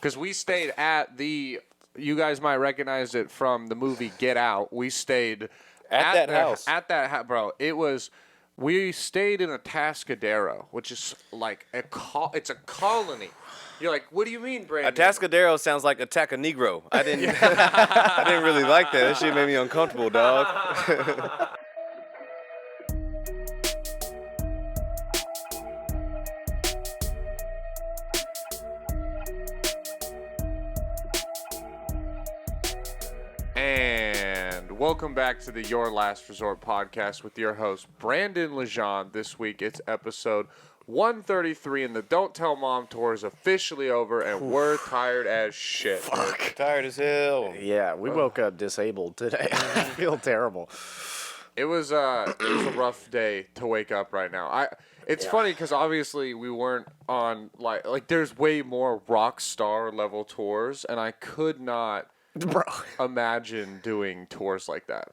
Because we stayed at the. You guys might recognize it from the movie Get Out. We stayed at that house. At that house, bro. It was. We stayed in a Atascadero, which is like it's a colony. You're like, what do you mean, Brandon? Atascadero sounds like Attack a Negro. I didn't. I didn't really like that. That shit made me uncomfortable, dog. And welcome back to the Your Last Resort podcast with your host, Brandon Lejean. This week, it's episode 133, and the Don't Tell Mom tour is officially over, and we're tired as shit. Fuck. Tired as hell. Yeah, we woke up disabled today. I feel terrible. It was a rough day to wake up right now. It's funny because obviously we weren't on, like there's way more rock star level tours, and I could not imagine doing tours like that.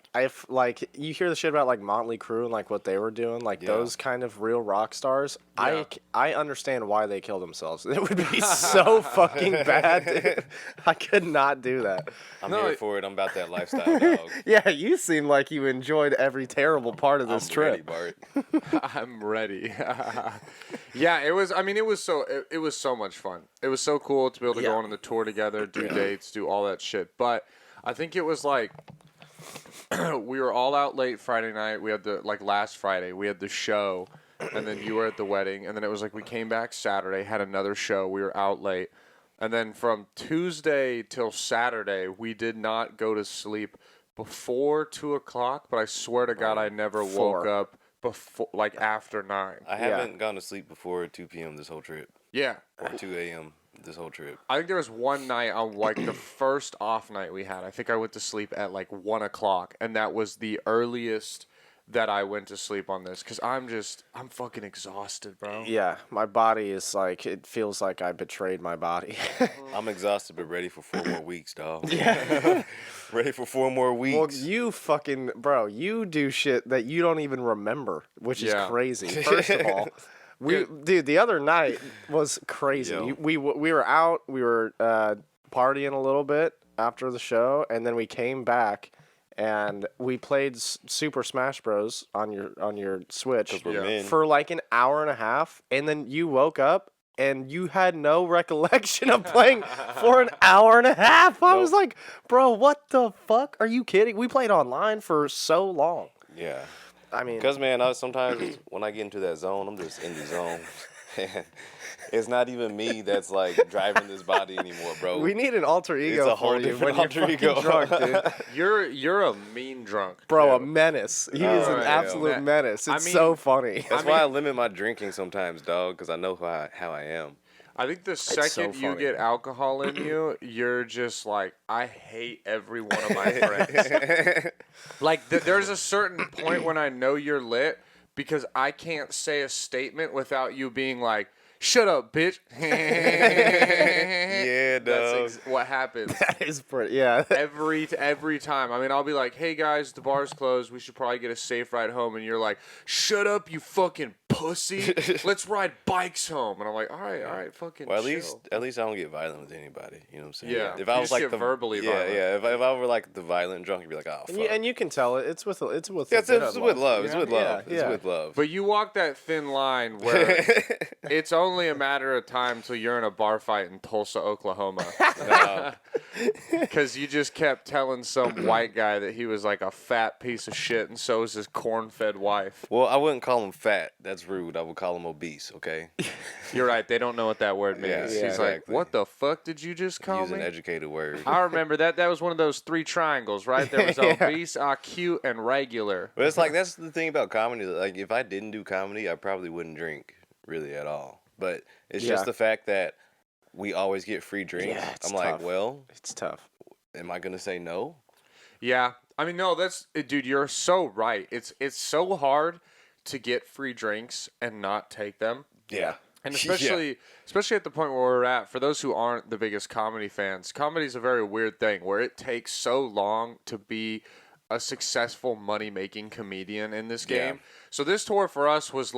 Like you hear the shit about like Motley Crue and like what they were doing, like those kind of real rock stars. Yeah. I understand why they kill themselves. It would be so fucking bad, dude. I could not do that. I'm here for it. I'm about that lifestyle, dog. Yeah, you seem like you enjoyed every terrible part of this trip. Ready, Bart. I'm ready. Yeah, it was. I mean, it was so much fun. It was so cool to be able to go on the tour together, do dates, do all that shit. But I think it was like we were all out late Friday night. We had last Friday we had the show, and then you were at the wedding, and then it was like we came back Saturday, had another show. We were out late, and then from Tuesday till Saturday we did not go to sleep before 2:00. But I swear to God, I never woke up before after 9. I haven't gone to sleep before 2 p.m. this whole trip. Yeah. Or 2 a.m. this whole trip. I think there was one night on the first off night we had. I think I went to sleep at 1:00, and that was the earliest that I went to sleep on this because I'm fucking exhausted, bro. Yeah, my body is it feels like I betrayed my body. I'm exhausted but ready for 4 more weeks, dog. Yeah. Ready for 4 more weeks. Well, you do shit that you don't even remember, which is crazy. First of all. Dude, the other night was crazy. Yo. We were out, we were partying a little bit after the show, and then we came back and we played Super Smash Bros on your Switch for an hour and a half, and then you woke up and you had no recollection of playing for an hour and a half. I was like, bro, what the fuck? Are you kidding? We played online for so long. Yeah. I mean, because man, sometimes when I get into that zone, I'm just in the zone. And it's not even me that's driving this body anymore, bro. We need an alter ego. It's a whole different alter ego. Drunk, dude. You're a mean drunk, bro. A menace. He is an absolute menace. It's so funny. That's why I limit my drinking sometimes, dog, because I know how I am. I think the second you get alcohol in you, you're just I hate every one of my friends. There's a certain point when I know you're lit because I can't say a statement without you being like, shut up, bitch. Yeah, dog. That's what happens. That is pretty, Every time. I mean, I'll be like, hey, guys, the bar's closed. We should probably get a safe ride home. And you're like, shut up, you fucking pussy. Let's ride bikes home. And I'm like, all right, fucking well, chill. At least I don't get violent with anybody. You know what I'm saying? Yeah. If I was verbally violent. Yeah. If I were the violent drunk, you'd be like, oh, fuck. and you can tell it. It's with love. It's with love. It's with love. It's with love. But you walk that thin line where it's only a matter of time till you're in a bar fight in Tulsa, Oklahoma. Because you just kept telling some white guy that he was a fat piece of shit, and so is his corn-fed wife. Well, I wouldn't call him fat. That's rude. I would call him obese, okay? You're right. They don't know what that word means. Yeah, He's like, what the fuck did you just call Use me? an educated word. I remember that. That was one of those 3 triangles, right? There was obese, acute, and regular. But it's that's the thing about comedy. If I didn't do comedy, I probably wouldn't drink really at all. But it's just the fact that we always get free drinks. Yeah, it's I'm tough. it's tough. Am I gonna say no? Yeah. I mean, no, dude, you're so right. It's so hard to get free drinks and not take them. Yeah. And especially at the point where we're at, for those who aren't the biggest comedy fans, comedy is a very weird thing where it takes so long to be a successful money-making comedian in this game. Yeah. So this tour for us was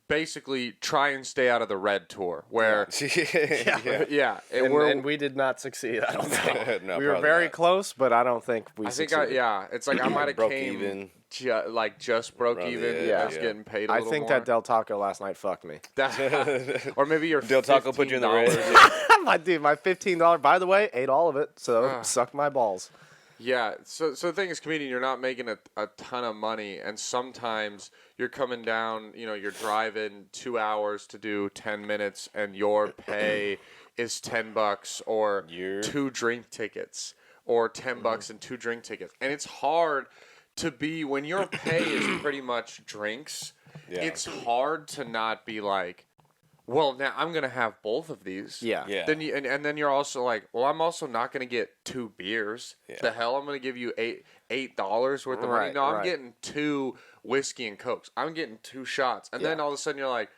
basically try and stay out of the red tour, where and we did not succeed. I don't think No, we were very close, but I don't think we. It's like I might have came even. Just broke even. I was getting paid. I think more. that Del Taco last night fucked me. Or maybe your Del Taco put you in the red. My $15. By the way, ate all of it, so suck my balls. Yeah, so the thing is, comedian, you're not making a ton of money, and sometimes you're coming down, you're driving 2 hours to do 10 minutes, and your pay is $10 or 2 drink tickets, or $10 and 2 drink tickets, and it's hard to be when your pay is pretty much drinks. Yeah. It's hard to not be like, well, now I'm gonna have both of these. Yeah. Then and then you're also like, well, I'm also not gonna get 2 beers. Yeah. The hell, I'm gonna give you $8 worth of money. No, I'm getting 2 whiskey and cokes. I'm getting 2 shots, and then all of a sudden you're like,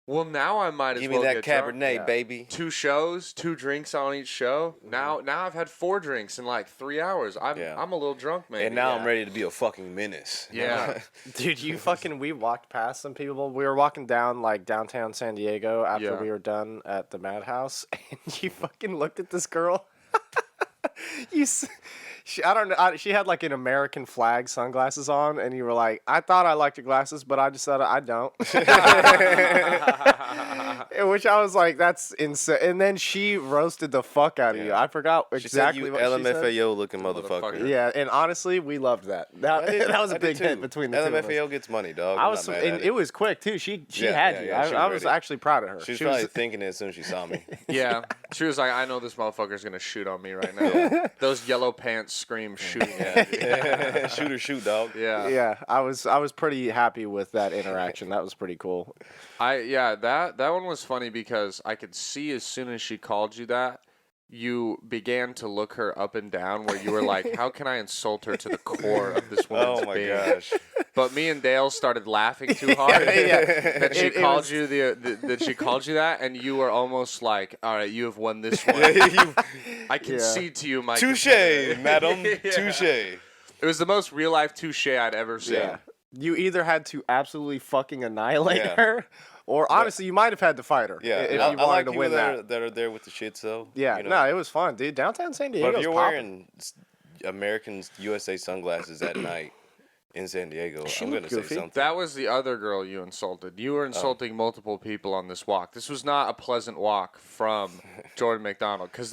well, now I might as well give me that get Cabernet, drunk. baby. 2 shows, 2 drinks on each show. Now I've had 4 drinks in like 3 hours. I'm a little drunk, man. And now I'm ready to be a fucking menace. Yeah. Dude, we walked past some people. We were walking down like downtown San Diego after we were done at the Madhouse, and you fucking looked at this girl. I don't know. She had like an American flag sunglasses on, and you were like, I thought I liked your glasses, but I decided I don't. Which I was like, that's insane. And then she roasted the fuck out of you. I forgot exactly what she said. LMFAO looking motherfucker. Yeah, and honestly, we loved that. That was a big hit between the two of us. LMFAO gets money, dog. And it was quick too. She had you. I was actually proud of her. She was probably thinking it as soon as she saw me. Yeah, she was like, I know this motherfucker's gonna shoot on me right now. Those yellow pants scream shooting at me. Shoot or shoot, dog. Yeah. I was pretty happy with that interaction. That was pretty cool. That one was funny because I could see as soon as she called you that, you began to look her up and down where you were like, how can I insult her to the core of this woman's being? Oh my gosh. But me and Dale started laughing too hard that she called you that she called you that, and you were almost like, all right, you have won this one. I concede to you, my touche, madam. Touche. It was the most real life touche I'd ever seen. Yeah. You either had to absolutely fucking annihilate her, or honestly, you might have had to fight her. Yeah, if you wanted to win that are there with the shits though. Yeah, no, it was fun, dude. Downtown San Diego. But if you're wearing American USA sunglasses at night in San Diego, I'm gonna say something. That was the other girl you insulted. You were insulting multiple people on this walk. This was not a pleasant walk from Jordan MacDonald, because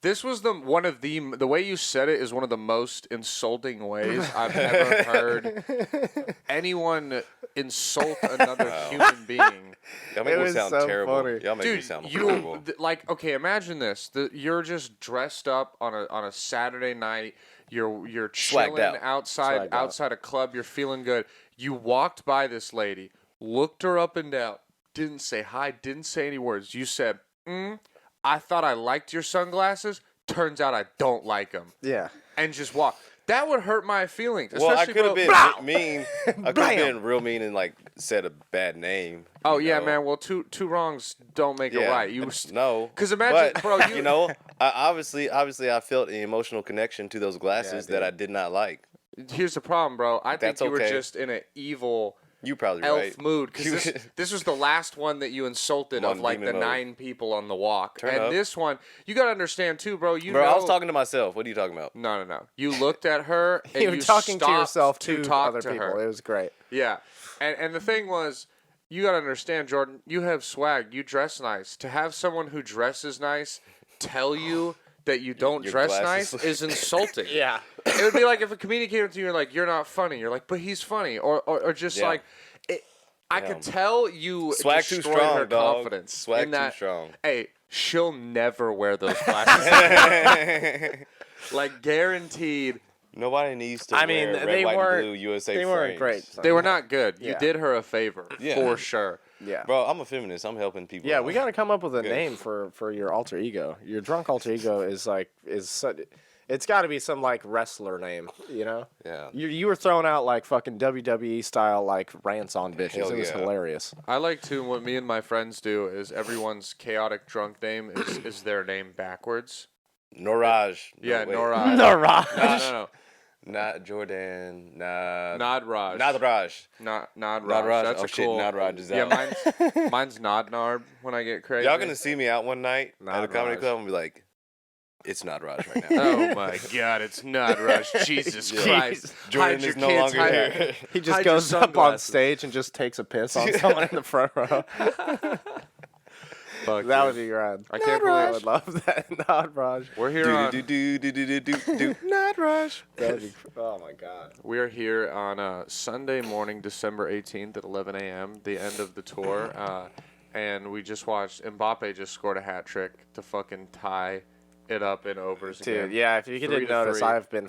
this was the way you said it is one of the most insulting ways I've ever heard anyone insult another human being. Y'all make me sound terrible. Funny. Y'all make me sound horrible. Okay, imagine this. You're just dressed up on a Saturday night. You're chilling outside a club. You're feeling good. You walked by this lady, looked her up and down, didn't say hi, didn't say any words. You said, I thought I liked your sunglasses. Turns out I don't like them. Yeah. And just walk. That would hurt my feelings. Well, I could have been mean. I could have been real mean and like said a bad name. Oh yeah, man. Well, two wrongs don't make a right. No. Because imagine, bro. Obviously, I felt an emotional connection to those glasses that I did not like. Here's the problem, bro. I think you were just in an evil. You probably elf mood, because this was the last one that you insulted of like the 9 people on the walk. This one, you got to understand too, bro. I was talking to myself. What are you talking about? No. You looked at her and you were talking to yourself to talk other to people. her. It was great. Yeah. And the thing was, you got to understand, Jordan, you have swag. You dress nice. To have someone who dresses nice tell you that you don't dress nice is insulting. Yeah. It would be like if a comedian came to you and like, you're not funny. You're like, but he's funny. Or just like, I could tell you swag too strong, her confidence. Swag too strong. Hey, she'll never wear those glasses. Like, guaranteed. Nobody needs to wear red, white, and blue USA frames. They weren't great. They were not good. You did her a favor, for sure. Yeah. Bro, I'm a feminist. I'm helping people. Yeah, we got to come up with a name for your alter ego. Your drunk alter ego is it's got to be some like wrestler name, you know? Yeah. You were throwing out like fucking WWE style like rants on bitches. It was hilarious. I like to, what me and my friends do is everyone's chaotic drunk name is their name backwards. Noraj. Yeah, Noraj. Noraj. No. Not Jordan. Nah. Nadraj. Nadraj. Nadraj. That's oh, a shit, cool. Nadraj is Yeah, out. mine's Nodnarb when I get crazy. Y'all gonna see me out one night at a comedy Nadraj. club and be like, it's Nadraj right now. Oh my God, it's Nadraj. Jesus Christ. Jordan Hide your is no kids, longer hide here. your- He just hide your goes up on sunglasses. stage and just takes a piss on someone in the front row. Fuck That yeah. would be rad. I can't I believe would love that. Nadraj. we're here on. Nadraj. That'd be, oh my God. We are here on Sunday morning, December 18th at 11 a.m., the end of the tour. And we just watched Mbappe just scored a hat trick to fucking tie it up in overs again. Dude, yeah, if you didn't notice, 3-3. I've been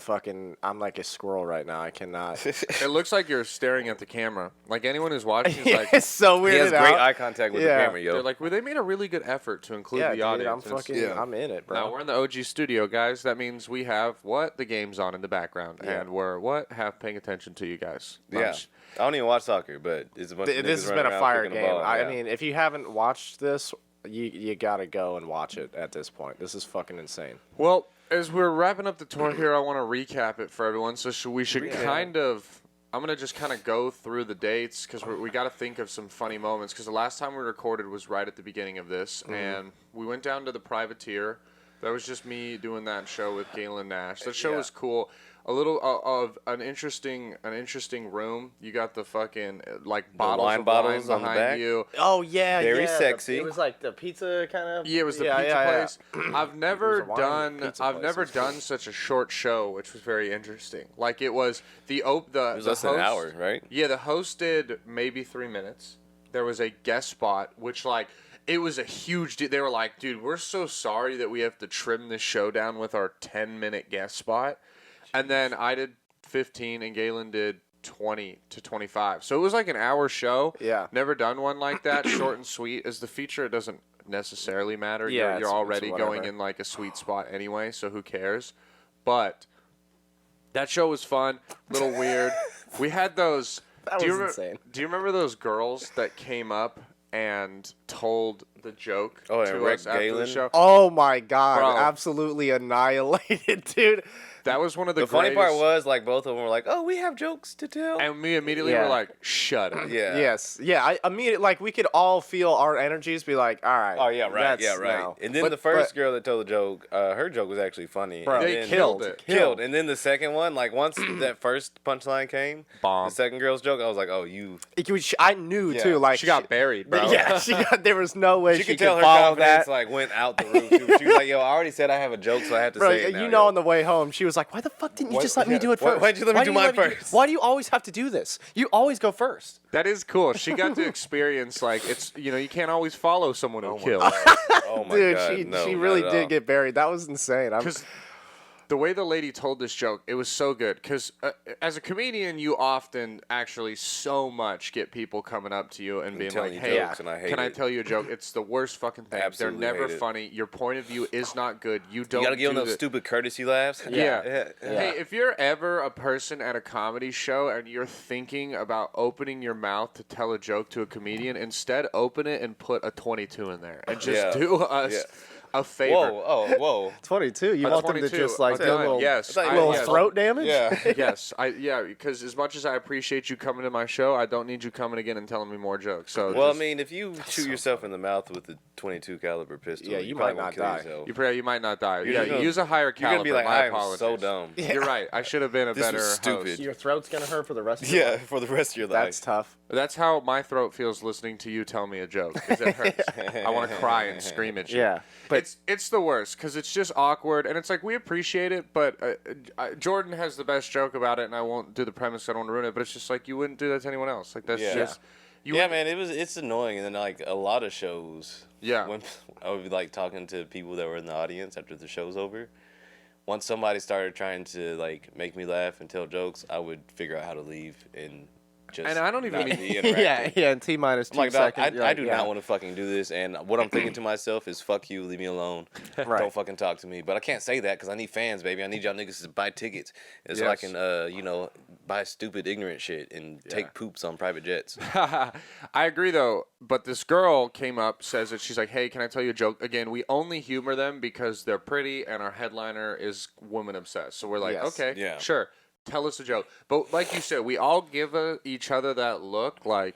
I'm like a squirrel right now. I cannot. It looks like you're staring at the camera. Like anyone who's watching is like, It's so He has weird. great eye contact with Yeah. the camera, yo. they're like, well, they made a really good effort to include Yeah, the dude, audience. I'm And it's- fucking, yeah. I'm in it, bro. Now we're in the OG studio, guys. That means we have the game's on in the background, Yeah. and we're have paying attention to you guys. Yeah. Much. I don't even watch soccer, but it's a bunch of This niggas has running been a around fire kicking the game. ball, I yeah. mean, if you haven't watched this, you gotta go and watch it at this point. This is fucking insane. Well, as we're wrapping up the tour here, I want to recap it for everyone. So we should kind of. I'm gonna just kind of go through the dates because we got to think of some funny moments. Because the last time we recorded was right at the beginning of this, and we went down to the Privateer. That was just me doing that show with Daylen Nash. That show was cool. A little of an interesting room. You got the fucking like bottles wine of bottles wine on the behind back? you. Oh yeah, Very sexy. It was like the pizza kind of. Yeah, it was the pizza place. I've never wine pizza I've place. never done such a short show, which was very interesting. Like it was the It was less than an host- hour, right? Yeah, the host did maybe 3 minutes. There was a guest spot, which like it was a huge deal. They were like, dude, we're so sorry that we have to trim this show down with our 10-minute guest spot. And then I did 15 and Galen did 20 to 25. So it was like an hour show. Yeah. Never done one like that. Short and sweet. As the feature, it doesn't necessarily matter. Yeah, You're it's already going whatever. in like a sweet spot anyway, so who cares? But that show was fun. A little weird. We had those. That do you was insane. Do you remember those girls that came up and told the joke Oh, and to Rick us after the Galen? show? Oh my God! Bro. Absolutely annihilated, dude. That was one of the The funny part greatest- was, like, both of them were like, oh, we have jokes to tell. And we immediately Yeah. were like, shut up. Yeah. Yes. Yeah. I immediately like we could all feel our energies be like, all right. Oh, yeah, right. that's Yeah, right. now. And then But- the first but- girl that told the joke, her joke was actually funny. Bro, And They then- killed it. Killed. And then the second one, like, once that first punchline came, Bomb. the second girl's joke, I was like, oh, you. I knew Yeah. too. Like She got buried, bro. Yeah, there was no way She she could tell her follow confidence, that. like, went out the roof, too. She was like, yo, I already said I have a joke, so I have to Bro, say it now, you know, yo. on the way home, she was like, "Why the fuck didn't you What- just let me yeah, do it why- first? why'd you let me do mine first?" Why do you always have to do this? You always go first." That is cool. She got to experience, like, it's, you can't always follow someone who kills. Oh, my Dude, God. she no, she not really at did all. get buried. That was insane. Because the way the lady told this joke, it was so good. Because as a comedian, you often actually so much get people coming up to you and being telling like, you hey, jokes, and I hate can I it." tell you a joke? It's the worst fucking thing. Absolutely They're never hate it. funny. Your point of view is not good. You don't You gotta give them do those the- stupid courtesy laughs. Yeah. Hey, if you're ever a person at a comedy show and you're thinking about opening your mouth to tell a joke to a comedian, instead open it and put a 22 in there and just Yeah. do us Yeah. a favor. Whoa, oh, whoa. 22. You A want them to 22, just like a do a done, little, yes. I thought you little yes. throat damage? Yeah. Yes, because as much as I appreciate you coming to my show, I don't need you coming again and telling me more jokes. So Well, just- I mean, if you shoot yourself in the mouth with a 22 caliber pistol, Yeah, you probably might won't not die. kill yourself. you pray you might not die. You're Yeah, just gonna- use a higher You're caliber. gonna be like, my I am apologies. so dumb. You're right. I should have been a This better was stupid. host. Your throat's gonna hurt for the rest of your Yeah, life. for the rest of your life. That's tough. That's how my throat feels listening to you tell me a joke. Because it hurts. I want to cry and scream at you. Yeah, but It's the worst because it's just awkward and it's like we appreciate it, but Jordan has the best joke about it, and I won't do the premise. I don't want to ruin it, but it's just like you wouldn't do that to anyone else. Like that's Yeah. just you. Yeah, wouldn't- man, it's annoying, and then like a lot of shows. Yeah. When I would be like talking to people that were in the audience after the show's over. Once somebody started trying to like make me laugh and tell jokes, I would figure out how to leave and just. And I don't even not need- be yeah, interactive. yeah. And T minus I'm 2 like, dog, seconds. I do not want to fucking do this, and what I'm thinking to myself is, fuck you, leave me alone. Right. Don't fucking talk to me. But I can't say that because I need fans, baby. I need y'all niggas to buy tickets, and so I Yes. can, buy stupid, ignorant shit and take poops on private jets. I agree though, but this girl came up, says that she's like, "Hey, can I tell you a joke?" Again, we only humor them because they're pretty and our headliner is woman obsessed. So we're like, Yes. "Okay, Yeah. sure." Tell us a joke. But like you said, we all give each other that look like,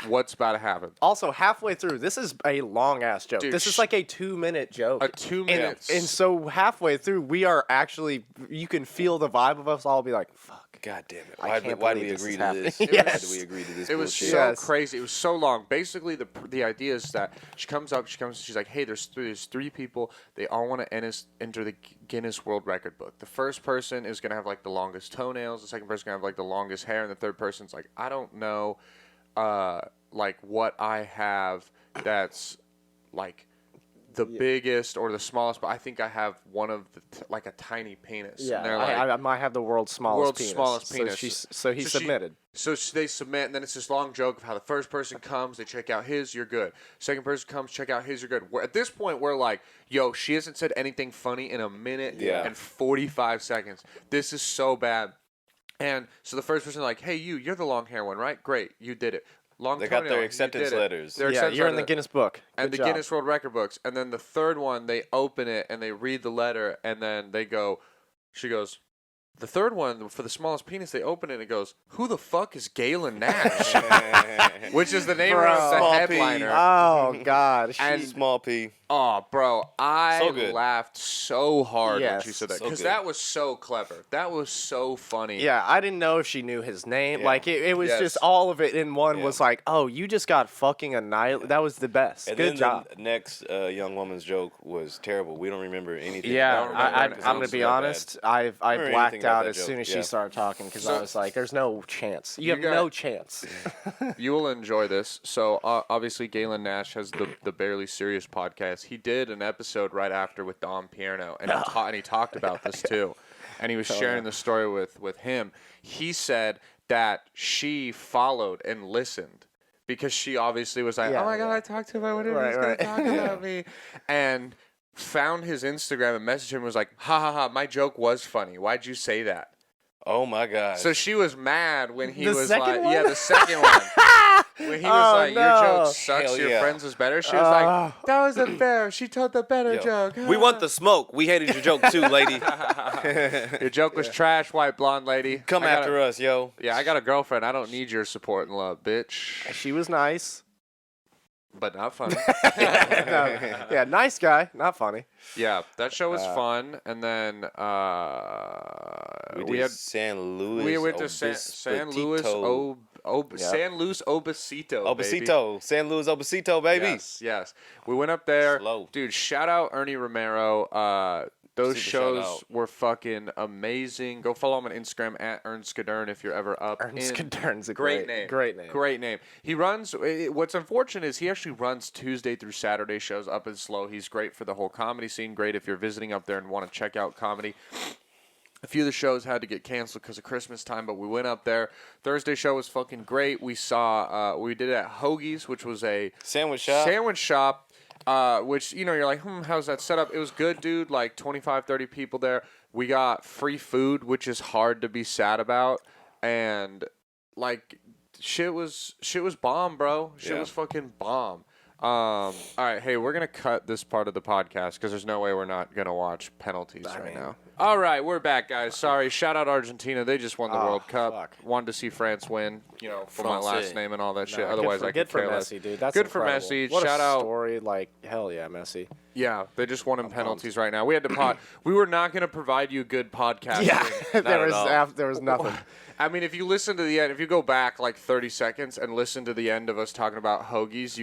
what's about to happen? Also, halfway through, this is a long-ass joke. Dude, this is like a 2-minute joke. A 2 minutes. And so halfway through, we are actually, you can feel the vibe of us all be like, fuck. God damn it. Why do we agree to this? Yes. Why do we agree to this It was bullshit? so crazy. It was so long. Basically, the idea is that she comes, she's like, hey, there's three people. They all want to enter the Guinness World Record book. The first person is going to have, like, the longest toenails. The second person is going to have, like, the longest hair. And the third person's like, I don't know, like, what I have that's, like, the biggest or the smallest, but I think I have one of the like a tiny penis. Yeah, and like, I might have the world's smallest penis. So he submitted. They submit, and then it's this long joke of how the first person comes, they check out his, you're good. Second person comes, check out his, you're good. At this point, we're like, yo, she hasn't said anything funny in a minute and 45 seconds. This is so bad. And so the first person like, hey, you're the long hair one, right? Great, you did it. They got their acceptance letters. You're in the Guinness book. And the Guinness World Record books. And then the third one, they open it and they read the letter and then they go, she goes, the third one, for the smallest penis, they open it and it goes, who the fuck is Daylen Nash? Which is the name of the headliner. Oh, God. And Small P. Oh, bro, I laughed so hard when she said that. Because that was so clever. That was so funny. Yeah, I didn't know if she knew his name. Yeah. Like, it was just all of it in one was like, oh, you just got fucking annihilated. That was the best. And Good job. The next young woman's joke was terrible. We don't remember anything. Yeah, I'm going to be honest. I blacked out as soon as she started talking because I was like, there's no chance. You have no chance. You will enjoy this. So, obviously, Daylen Nash has the Barely Serious podcast. He did an episode right after with Dom Pierno, and he talked about this too. And he was sharing the story with him. He said that she followed and listened because she obviously was like, oh my God, I talked to him. I wonder if he's going to talk about me. And found his Instagram and messaged him and was like, ha ha ha, my joke was funny. Why'd you say that? Oh my God. So she was mad when he was like, yeah, the second one. When he was like, your joke sucks, your friend's is better. She was like, that wasn't fair. She told the better joke. We want the smoke. We hated your joke too, lady. Your joke was trash, white blonde lady. Come after us, yo. Yeah, I got a girlfriend. I don't need your support and love, bitch. She was nice. But not funny. Yeah, nice guy, not funny. Yeah, that show was fun, and then we had San Luis. We went to San Luis Obisito, baby. San Luis Obisito, baby. Yes. We went up there. Slow. Dude, shout out Ernie Romero. Those shows were fucking amazing. Go follow him on Instagram at Ernskadern if you're ever up. Ernskadern's a great name. Great name. He runs. What's unfortunate is he actually runs Tuesday through Saturday shows up in Slow. He's great for the whole comedy scene. Great if you're visiting up there and want to check out comedy. A few of the shows had to get canceled because of Christmas time, but we went up there. Thursday show was fucking great. We saw. We did it at Hoagie's, which was a sandwich shop. Which, you're like, how's that set up? It was good, dude. Like 25, 30 people there. We got free food, which is hard to be sad about. And like, shit was bomb, bro. Shit was fucking bomb. All right, hey, we're gonna cut this part of the podcast because there's no way we're not gonna watch penalties right now. All right, we're back, guys. Sorry, shout out Argentina. They just won the World Cup. Fuck. Wanted to see France win, for my last name and all that shit. Otherwise, I could care less. Messi, dude. That's good incredible. for Messi. What Shout a out. Story, like hell yeah, Messi. Yeah, they just won in penalties right now. We had to we were not going to provide you good podcasting. Yeah, there was nothing. I mean, if you listen to the end, if you go back like 30 seconds and listen to the end of us talking about Hoagies,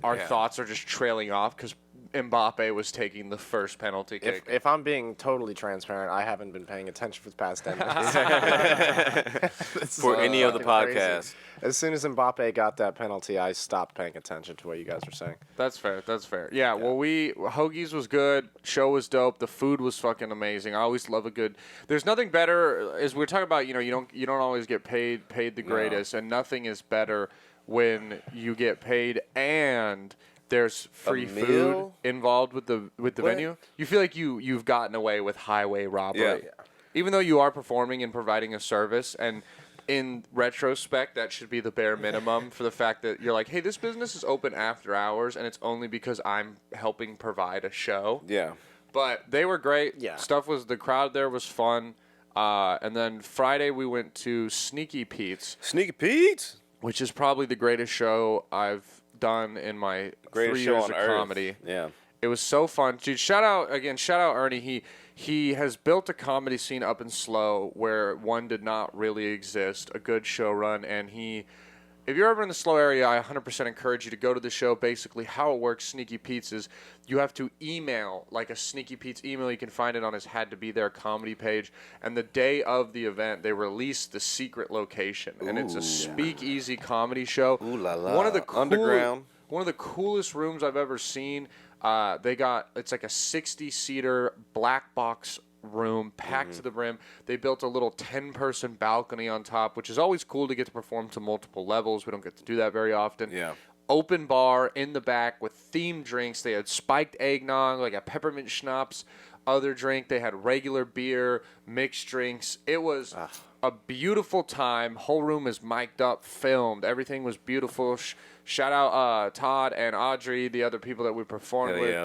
our thoughts are just trailing off because Mbappe was taking the first penalty kick. If I'm being totally transparent, I haven't been paying attention for the past 10 minutes. For any of the podcasts. As soon as Mbappe got that penalty, I stopped paying attention to what you guys were saying. That's fair. Yeah, well, Hoagies was good. Show was dope. The food was fucking amazing. I always love a good. There's nothing better as we're talking about. You don't always get paid the greatest, and nothing is better when you get paid and there's free food involved with the venue. You feel like you've gotten away with highway robbery, even though you are performing and providing a service. And in retrospect, that should be the bare minimum for the fact that you're like, hey, this business is open after hours, and it's only because I'm helping provide a show. Yeah. But they were great. Yeah. The crowd there was fun. And then Friday we went to Sneaky Pete's. Sneaky Pete's? Which is probably the greatest show I've done in my 3 years of comedy. Yeah. It was so fun. Dude, shout out Ernie. He has built a comedy scene up in SLO where one did not really exist, a good show run, and if you're ever in the SLO area, I 100% encourage you to go to the show. Basically, how it works, Sneaky Pete's, is you have to email, like a Sneaky Pete's email. You can find it on his Had to Be There comedy page. And the day of the event, they release the secret location. And it's a speakeasy comedy show. Ooh la la. Underground. One of the coolest rooms I've ever seen. It's like a 60-seater black box room packed to the brim. They built a little 10-person balcony on top, which is always cool to get to perform to multiple levels. We don't get to do that very often. Yeah. Open bar in the back with themed drinks. They had spiked eggnog, like a peppermint schnapps, other drink. They had regular beer, mixed drinks. It was a beautiful time. Whole room is mic'd up, filmed. Everything was beautiful. Shout out Todd and Audrey, the other people that we performed with.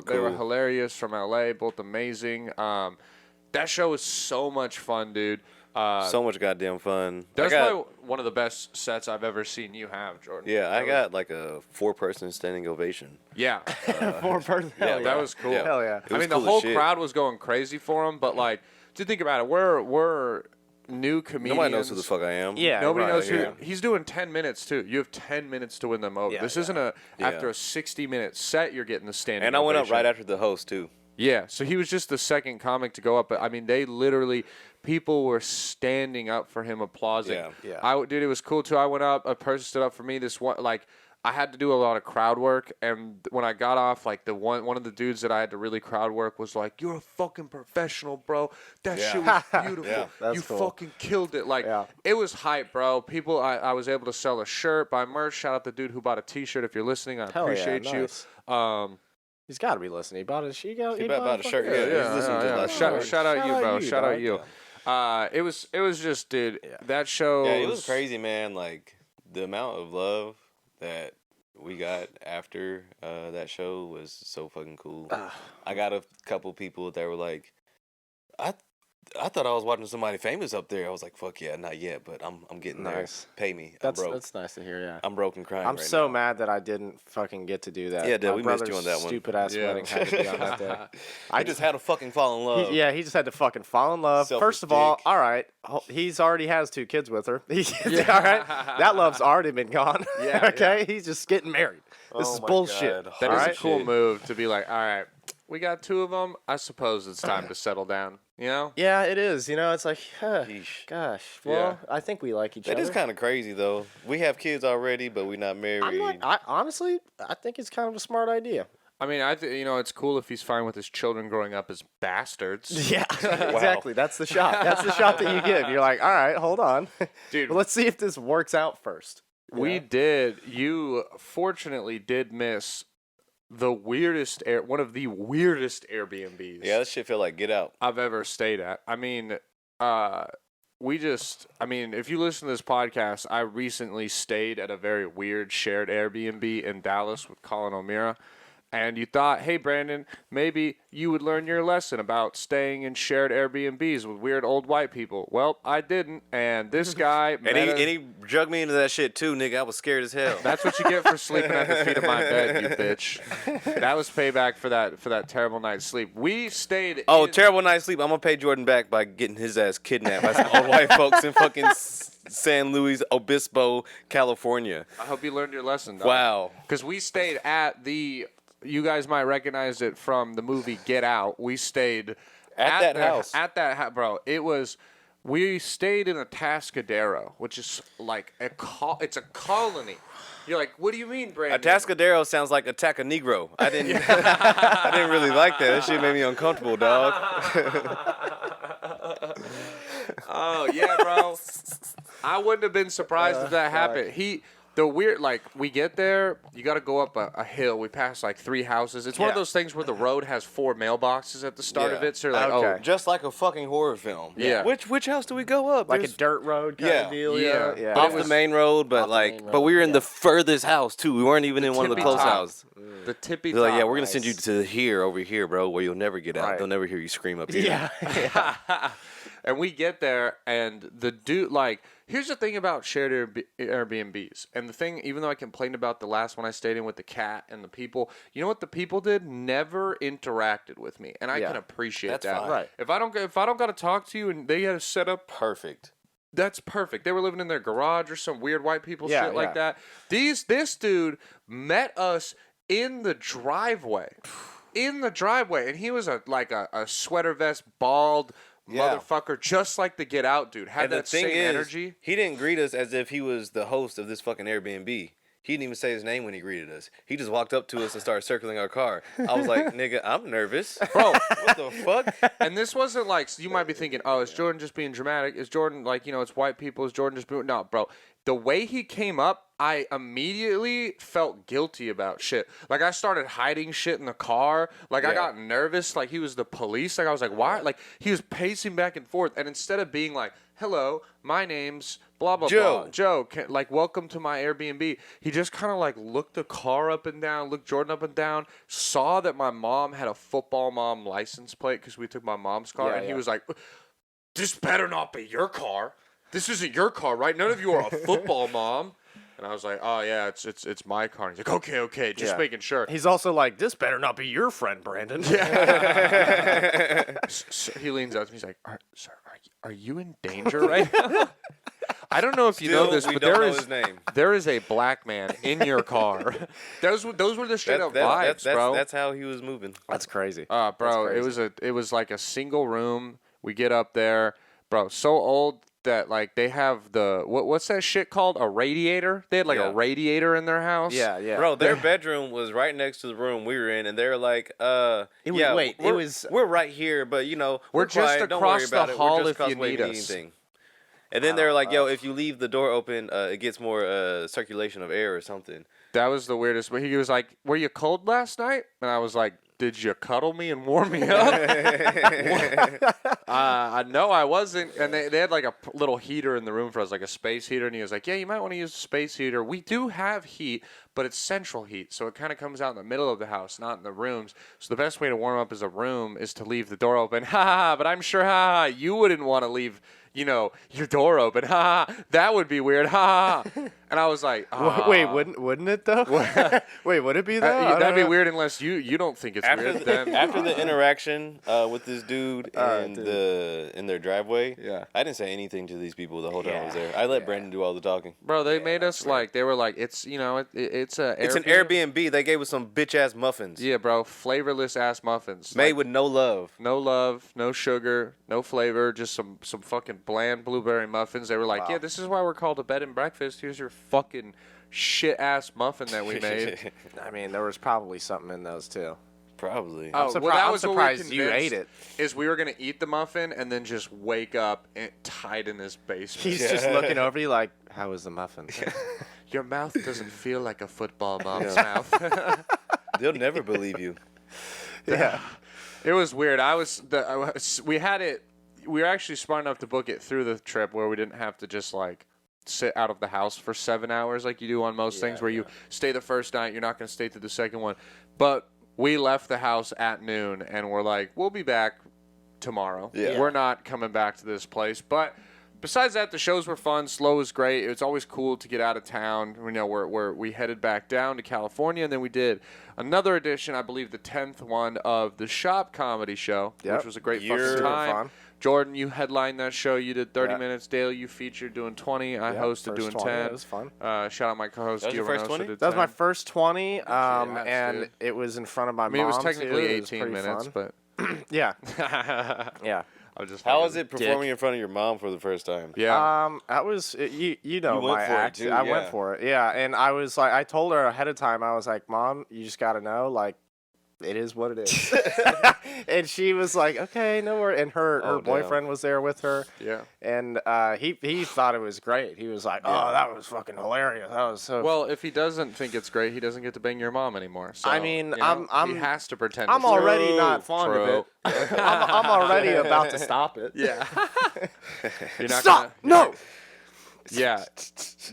They were hilarious from LA, both amazing. That show was so much fun, dude. So much goddamn fun. That's probably one of the best sets I've ever seen you have, Jordan. Yeah, I got like a 4-person standing ovation. Yeah. 4-person? Yeah, that was cool. Yeah. Hell yeah. I mean, the whole crowd was going crazy for him, but like, just think about it. We're new comedians. Nobody knows who the fuck I am. Yeah, nobody knows who. He's doing 10 minutes too. You have 10 minutes to win them over. Yeah, this isn't after a 60-minute set. You're getting the standing. And I went up ovation. right after the host too. Yeah, so he was just the second comic to go up. But I mean, they literally, people were standing up for him, applauding. Yeah. Dude, it was cool too. I went up. A person stood up for me. This one, like, I had to do a lot of crowd work, and when I got off, like one of the dudes that I had to really crowd work was like, "You're a fucking professional, bro. That shit was beautiful. You cool. fucking killed it." Like, it was hype, bro. People, I was able to sell a shirt, buy merch. Shout out the dude who bought a T-shirt. If you're listening, I appreciate you. He's got to be listening. He bought a shirt. Yeah. Shout out you, bro. Shout out you. It was just, dude. That show. Yeah, it was crazy, man. Like the amount of love that we got after that show was so fucking cool. I got a couple people that were like, I thought I was watching somebody famous up there. I was like, fuck yeah, not yet, but I'm getting there. Pay me. I'm broke. That's nice to hear, yeah. I'm broke and crying. I'm right so now. mad that I didn't fucking get to do that. Yeah, dude, we missed you on that one. Stupid ass wedding had to be on that day. I just had to fucking fall in love. He just had to fucking fall in love. Selfish First of all, dick. all right, he's already has 2 kids with her. All right, that love's already been gone. Okay, he's just getting married. This is bullshit. God. That is a cool move to be like, all right, we got 2 of them. I suppose it's time to settle down. You know? Yeah, it is. You know, it's like, gosh. Well, I think we like each other. It is kind of crazy though. We have kids already, but we're not married. Honestly, I think it's kind of a smart idea. I mean, it's cool if he's fine with his children growing up as bastards. Yeah, exactly. That's the shot. That's the shot that you give. You're like, all right, hold on, dude. Well, let's see if this works out first. We did. You fortunately did miss one of the weirdest Airbnbs. Yeah, that shit feel like Get Out. I've ever stayed at. I mean, if you listen to this podcast, I recently stayed at a very weird shared Airbnb in Dallas with Colin O'Meara. And you thought, hey, Brandon, maybe you would learn your lesson about staying in shared Airbnbs with weird old white people. Well, I didn't. And this guy... and he drugged me into that shit, too, nigga. I was scared as hell. That's what you get for sleeping at the feet of my bed, you bitch. That was payback for that terrible night's sleep. We stayed... Terrible night's sleep. I'm going to pay Jordan back by getting his ass kidnapped by some old white folks in fucking San Luis Obispo, California. I hope you learned your lesson, dog. Wow. Because we stayed at the... You guys might recognize it from the movie Get Out. We stayed at that house. At that house, bro. It was. We stayed in a Atascadero, which is like it's a colony. You're like, what do you mean, Brandon? Atascadero sounds like Attack a Negro. I didn't really like that. That shit made me uncomfortable, dog. Oh yeah, bro. I wouldn't have been surprised if that happened. We get there, you got to go up a hill. We pass like 3 houses. It's one of those things where the road has 4 mailboxes at the start of it. So you're like, just like a fucking horror film. Yeah. Which house do we go up? Like a dirt road kind of deal. Yeah. Off the main road, but we were in the furthest house too. We weren't even in one of the close houses. The tippy They're top. like, we're gonna send you to over here, bro, where you'll never get out. They'll never hear you scream up here. Yeah. And we get there, and the dude, like, here's the thing about shared Airbnbs. And the thing, even though I complained about the last one I stayed in with the cat and the people, you know what the people did? Never interacted with me, and I can appreciate That's that. fine. Right. If I don't got to talk to you, and they had a setup Perfect. That's perfect. They were living in their garage or some weird white people shit like that. This dude met us in the driveway. And he was a sweater vest, bald motherfucker, just like the Get Out dude. Had that same energy. He didn't greet us as if he was the host of this fucking Airbnb. He didn't even say his name when he greeted us. He just walked up to us and started circling our car. I was like, nigga, I'm nervous. Bro, what the fuck? And this wasn't like, you might be thinking, oh, is Jordan just being dramatic? Is Jordan like, it's white people? Is Jordan just being... No, bro. The way he came up, I immediately felt guilty about shit. Like, I started hiding shit in the car. Like, I got nervous. Like, he was the police. Like, I was like, why? Like, he was pacing back and forth. And instead of being like, hello, my name's blah, blah, blah. Joe, welcome to my Airbnb. He just kind of, like, looked the car up and down, looked Jordan up and down, saw that my mom had a football mom license plate because we took my mom's car. He was like, this better not be your car. This isn't your car, right? None of you are a football mom. And I was like, oh, yeah, it's my car. And he's like, okay, just making sure. He's also like, this better not be your friend, Brandon. So he leans up to me. He's like, sir, are you in danger right now? I don't know if you know this, but there is a black man in your car. Those were the straight up vibes, bro. That's how he was moving. That's crazy. Bro, that's crazy. It was like a single room. We get up there, bro. So old that like they have the what's that shit called? A radiator. They had like a radiator in their house. Yeah. Bro, their bedroom was right next to the room we were in, and they're like, we're right here, but we're just across the hall if you need us. And then they're like, yo, if you leave the door open, it gets more circulation of air or something. That was the weirdest. But he was like, were you cold last night? And I was like, did you cuddle me and warm me up? No, I wasn't. And they had like a little heater in the room for us, like a space heater. And he was like, yeah, you might want to use the space heater. We do have heat, but it's central heat. So it kind of comes out in the middle of the house, not in the rooms. So the best way to warm up as a room is to leave the door open. But I'm sure, you wouldn't want to leave your door open. That would be weird. And I was like, wait, wouldn't it though? Wait, would it be though? That'd be weird unless you don't think it's weird. After the interaction with this dude in their driveway, I didn't say anything to these people the whole time I was there. I let Brandon do all the talking. Bro, they made us like, they were like, it's an Airbnb. They gave us some bitch ass muffins. Yeah, bro, flavorless ass muffins made with no love, no sugar, no flavor, just some fucking bland blueberry muffins. They were like, yeah, this is why we're called a bed and breakfast. Here's your fucking shit ass muffin that we made. I mean, there was probably something in those too. Probably. I'm surprised you ate it. Is we were gonna eat the muffin and then just wake up tied in this basement. He's just looking over you like, how was the muffin? Your mouth doesn't feel like a football mom's mouth. They'll never believe you. Yeah. It was weird. We were actually smart enough to book it through the trip where we didn't have to just like sit out of the house for 7 hours like you do on most things where you stay the first night, you're not going to stay through the second one. But we left the house at noon and we're like, we'll be back tomorrow. Yeah. We're not coming back to this place. But besides that, the shows were fun. Slow was great. It was always cool to get out of town. We headed back down to California, and then we did another edition, I believe the 10th one of the Shop Comedy Show, which was a great fucking time. Fun. Jordan, you headlined that show. You did 30 minutes. Dale, you featured doing 20. I hosted doing 10. It was fun. Shout out my co-host. That was your first 20? That was my first 20, and it was in front of my mom. It was technically 18 minutes, but yeah. How was it performing in front of your mom for the first time? Yeah. That was my act. I went for it. Yeah, and I was like, I told her ahead of time. I was like, Mom, you just got to know, like, it is what it is. And she was like, okay, no worries. And her boyfriend was there with her. Yeah. And he thought it was great. He was like, oh, that was fucking hilarious. That was so. Well, if he doesn't think it's great, he doesn't get to bang your mom anymore. So, I mean, he has to pretend. I'm already not fond of it. I'm already about to stop it. Yeah. Stop! No. Yeah,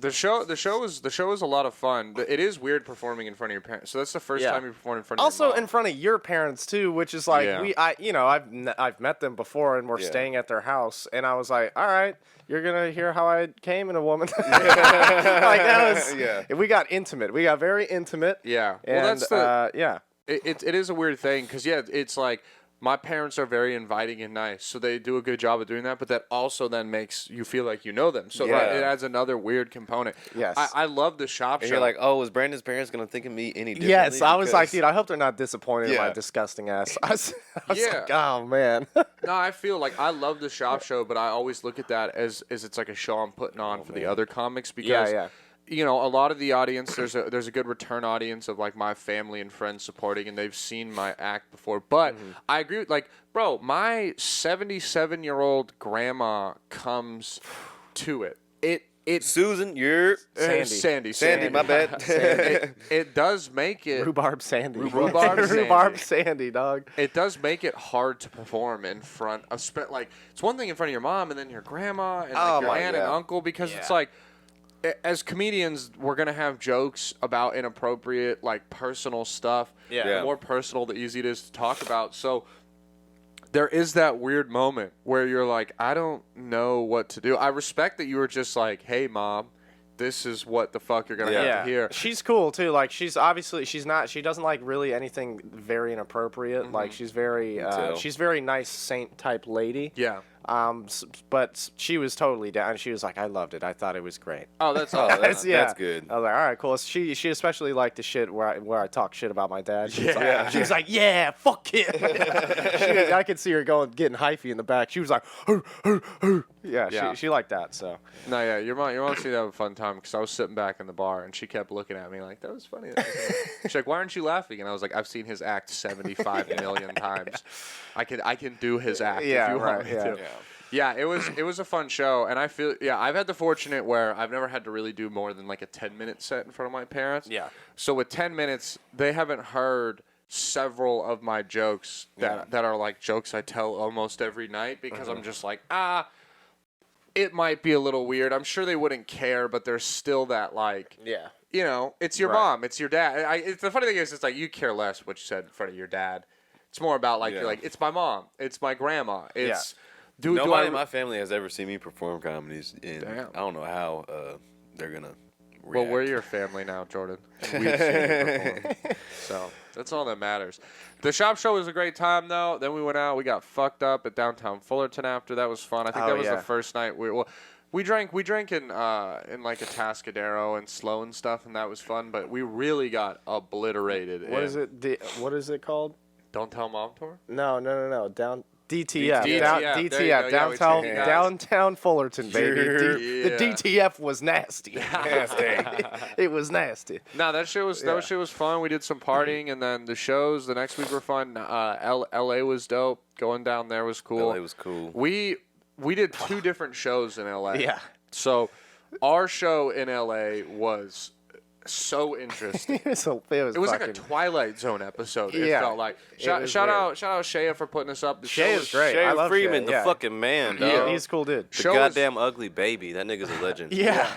the show was a lot of fun. It is weird performing in front of your parents. So that's the first time you performed in front of also your mom. in front of your parents too, which is like I've met them before and we're staying at their house, and I was like, all right, you're gonna hear how I came in a woman. Like that was we got intimate. We got very intimate. Yeah, and, well that's the It is a weird thing because it's like. My parents are very inviting and nice, so they do a good job of doing that, but that also then makes you feel like you know them. So it adds another weird component. Yes. I love the shop show. You're like, oh, is Brandon's parents going to think of me any differently? Yes, I was like, dude, I hope they're not disappointed in my disgusting ass. I was like, oh, man. No, I feel like I love the shop show, but I always look at that as it's like a show I'm putting on for the other comics because you know, a lot of the audience, there's a good return audience of like my family and friends supporting, and they've seen my act before. But I agree with bro, my 77-year-old grandma comes to it. Susan, you're Sandy, my bad. It does make it Rhubarb Sandy, Rhubarb Sandy, dog. It does make it hard to perform in front of it's one thing in front of your mom and then your grandma and your aunt and uncle because it's like. As comedians, we're going to have jokes about inappropriate, personal stuff. Yeah. The more personal, the easier it is to talk about. So there is that weird moment where you're like, I don't know what to do. I respect that you were just like, hey, Mom, this is what the fuck you're going to have to hear. She's cool, too. Like, she doesn't like really anything very inappropriate. Mm-hmm. Like, she's very nice saint-type lady. Yeah. But she was totally down. She was like, I loved it. I thought it was great. Oh, that's that's good. I was like, all right, cool. She especially liked the shit where I talk shit about my dad. She was like, yeah, fuck him. I could see her getting hyphy in the back. She was like, she liked that. So no, your mom seemed to have a fun time because I was sitting back in the bar and she kept looking at me like that was funny. She's like, why aren't you laughing? And I was like, I've seen his act 75 million times. I can do his act if you want me to. Yeah, it was a fun show, and I feel I've had the fortunate where I've never had to really do more than like a 10-minute set in front of my parents. Yeah. So with 10 minutes, they haven't heard several of my jokes that are like jokes I tell almost every night because I'm just like it might be a little weird. I'm sure they wouldn't care, but there's still that you know, it's your mom, it's your dad. The funny thing is, it's like you care less what you said in front of your dad. It's more about you're like, it's my mom, it's my grandma, it's. Nobody in my family has ever seen me perform comedies, and I don't know how they're gonna react. Well, we're your family now, Jordan. And we've seen you perform, so that's all that matters. The shop show was a great time, though. Then we went out. We got fucked up at downtown Fullerton after. That was fun. I think that was the first night we drank in like a Tascadero and Slow and stuff, and that was fun. But we really got obliterated. What is it? What is it called? Don't Tell Mom tour? No. DTF. DTF. Downtown Fullerton, baby. The DTF was nasty. It was nasty. No, that shit was fun. We did some partying, and then the shows the next week were fun. LA was dope. Going down there was cool. LA was cool. We did 2 different shows in LA. Yeah. So our show in LA was so interesting. It was like a Twilight Zone episode. It felt like. Shout out Shaya for putting us up. Shaya's great. I love Freeman, Shaya, the fucking man, dog. Yeah, he's a cool dude. The goddamn ugly baby. That nigga's a legend. Yeah.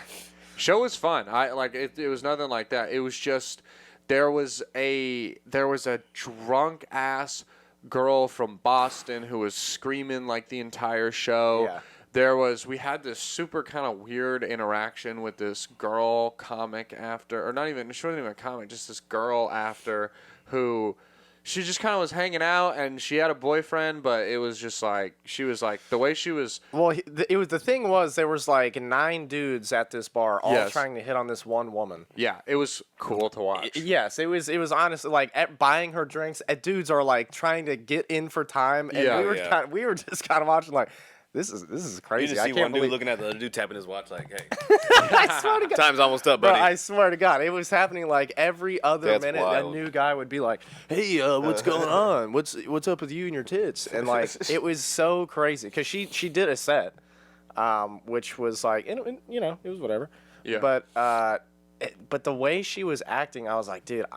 Show was fun. It was nothing like that. It was just there was a drunk ass girl from Boston who was screaming like the entire show. Yeah. We had this super kind of weird interaction with this girl comic after, or she wasn't even a comic, just this girl after who she just kind of was hanging out and she had a boyfriend, but it was just like, she was like, the way she was. Well, the thing was there was like 9 dudes at this bar all trying to hit on this one woman. Yeah, it was cool to watch. Yes, it was honestly like buying her drinks. Dudes are like trying to get in for time, and we were just kind of watching like. This is crazy. You just see one dude looking at the other dude tapping his watch like, hey. I swear to God. Time's almost up, buddy. Bro, I swear to God. It was happening like every other minute. Wild. A new guy would be like, hey, what's going on? What's up with you and your tits? And like, it was so crazy. Because she did a set, which was like, it was whatever. Yeah. But the way she was acting, I was like, dude,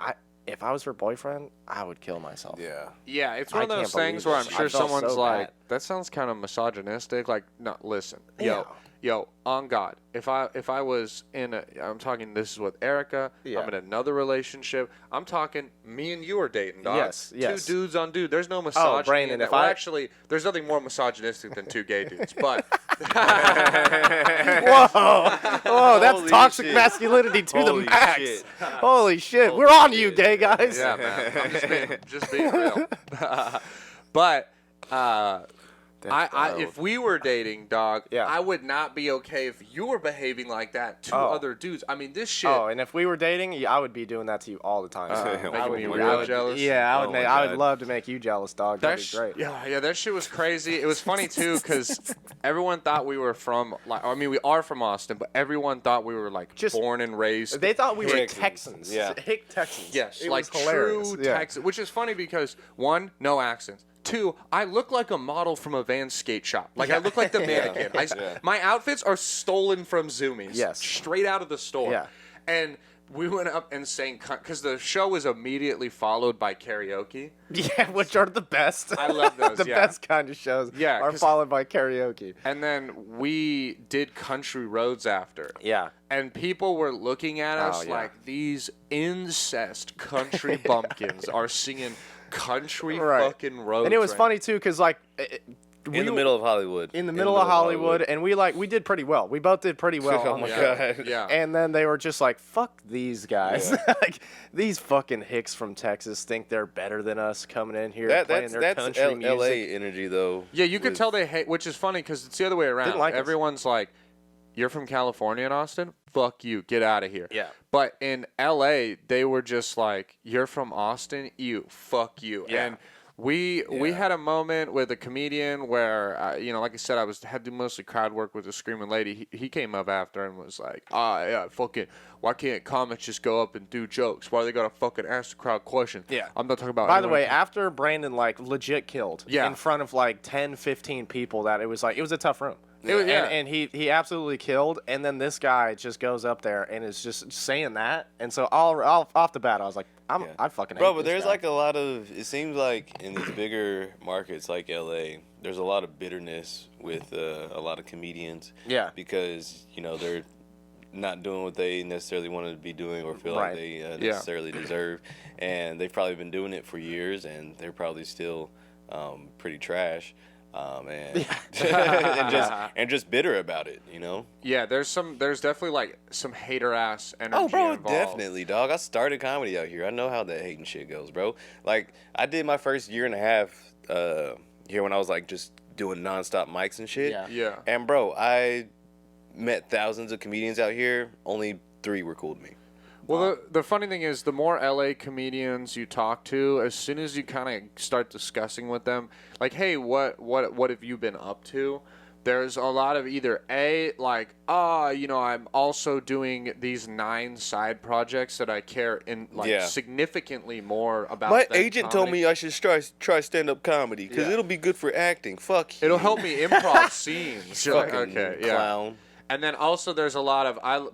if I was her boyfriend, I would kill myself. Yeah. Yeah, it's one of those things where I'm sure someone's like, that sounds kind of misogynistic. Like, no, listen. Yo, yo, on God, if I was I'm talking, this is with Erica, I'm in another relationship, I'm talking me and you are dating, dog. Yes. Two dudes on dude. There's no misogyny. Brandon, in that. Well, actually, there's nothing more misogynistic than two gay dudes, but. Whoa, that's toxic masculinity to the max. Shit. Holy shit, we're on you, gay guys. Yeah, man. I'm just being real. But if we were dating, dog, I would not be okay if you were behaving like that to other dudes. I mean, this shit. Oh, and if we were dating, I would be doing that to you all the time. Making me real jealous. Yeah, I would love to make you jealous, dog. That'd be great. Yeah, that shit was crazy. It was funny too because everyone thought we were from we are from Austin, but everyone thought we were like just born and raised. They thought we were Texans. Yeah, hick Texans. Yes, it like was hilarious. True Texans, which is funny because one, no accents. Two, I look like a model from a Vans skate shop. Like, I look like the mannequin. My outfits are stolen from Zoomies. Yes. Straight out of the store. Yeah. And we went up and sang, because the show was immediately followed by karaoke. Yeah, which are the best. I love those, The best kind of shows are followed by karaoke. And then we did Country Roads after. Yeah. And people were looking at us like these incest country bumpkins are singing country fucking roads. And it was funny too, because like in the middle of Hollywood. In the middle of Hollywood, and we did pretty well. We both did pretty well. Oh my god! Yeah. And then they were just like, "Fuck these guys! Like these fucking hicks from Texas think they're better than us coming in here playing their country music." LA energy though. Yeah, you could tell they hate, which is funny because it's the other way around. Everyone's like, "You're from California in Austin? Fuck you, get out of here." Yeah. But in LA, they were just like, "You're from Austin? You, fuck you." Yeah. And we had a moment with a comedian where, like I said, had to do mostly crowd work with a screaming lady. He came up after and was like, fucking, why can't comics just go up and do jokes? Why do they gotta fucking ask the crowd questions? Yeah. I'm not talking about. By the way, after Brandon like legit killed Yeah. in front of like 10, 15 people, that it was a tough room. It was, and he absolutely killed, and then this guy just goes up there and is just saying that, and so all off the bat I was like, I fucking hate Bro, but this there's guy. like a lot of, it seems like in these bigger markets like LA, there's a lot of bitterness with a lot of comedians. Yeah. Because, they're not doing what they necessarily wanted to be doing or feel like they necessarily deserve. And they've probably been doing it for years, and they're probably still pretty trash. And just bitter about it, Yeah, there's definitely like some hater ass energy. Oh, bro, involved. definitely, dog. I started comedy out here. I know how that hating shit goes, bro. Like, I did my first year and a half here when I was like just doing nonstop mics and shit. Yeah. And bro, I met thousands of comedians out here. Only 3 were cool to me. Well, the funny thing is, the more LA comedians you talk to, as soon as you kind of start discussing with them, like, hey, what have you been up to? There's a lot of either I'm also doing these 9 side projects that I care significantly more about. My agent told me I should try stand-up comedy because it'll be good for acting. Fuck you. It'll help me improv scenes. You're like, okay, clown. And then also there's a lot of one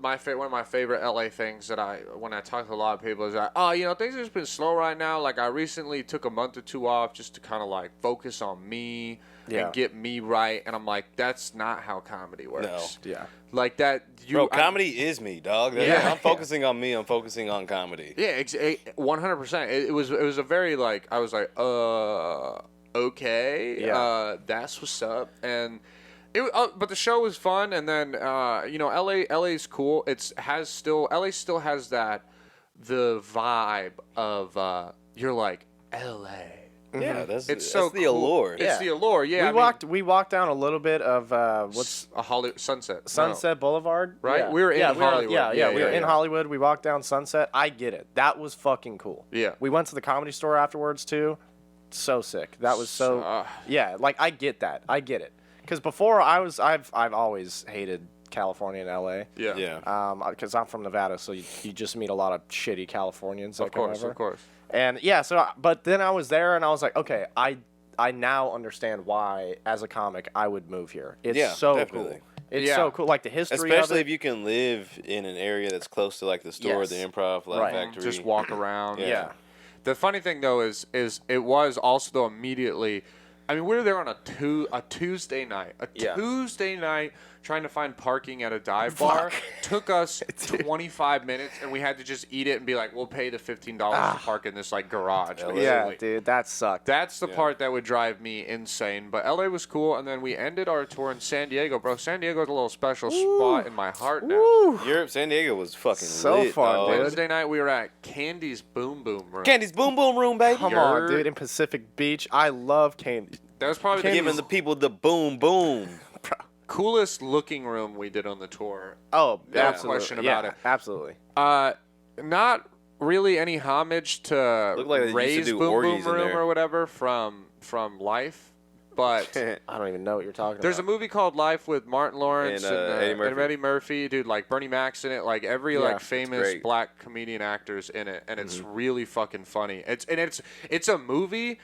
of my favorite LA things that when I talk to a lot of people is that things have just been slow right now. Like I recently took a month or 2 off just to kind of like focus on me and get me right. And I'm like, that's not how comedy works. No. Yeah. Like that. Comedy is me, dog. I'm focusing on me. I'm focusing on comedy. Yeah, 100%. It was a very like I was like okay. Yeah. That's what's up. And. But the show was fun, and then LA's cool. LA still has the vibe of you're like LA. Yeah, that's the cool. allure. It's the allure. Yeah, we walked down a little bit of what's a Hollywood Sunset Boulevard, right? Yeah. We were in Hollywood. We were in Hollywood. We walked down Sunset. I get it. That was fucking cool. Yeah. We went to the Comedy Store afterwards too. So sick. That was so. Yeah, like I get that. I get it. Because before I've always hated California and LA. Yeah. Because I'm from Nevada, so you just meet a lot of shitty Californians. Of course. And but then I was there and I was like, okay, I now understand why, as a comic, I would move here. It's so definitely. cool. It's so cool, like the history especially of it. if you can live in an area that's close to like the store, the Improv, Laugh Factory. Just walk around. Yeah. The funny thing though is it was also though immediately. I mean, we were there on a Tuesday night. Tuesday night, trying to find parking at a dive bar. Took us 25 minutes, and we had to just eat it and be like, we'll pay the $15 to park in this like garage. Yeah, dude, that sucked. That's the part that would drive me insane. But LA was cool, and then we ended our tour in San Diego, bro. San Diego's a little special spot in my heart now. San Diego was fucking so lit, fun, dog. dude. Wednesday night we were at Candy's Boom Boom Room. Candy's Boom Boom Room, baby. Come on, dude, in Pacific Beach. I love Candy. That was probably giving the people the boom boom. coolest looking room we did on the tour. Oh, No absolutely. question about it. Absolutely. Not really any homage to Looked like they used to Ray's do Boom orgies Boom in Room there. or whatever from Life, but I don't even know what you're talking there's a about. movie called Life with Martin Lawrence And, and Eddie Murphy, dude, like Bernie Mac's in it, like every like famous great. black comedian actors in it, and it's really fucking funny. It's a movie.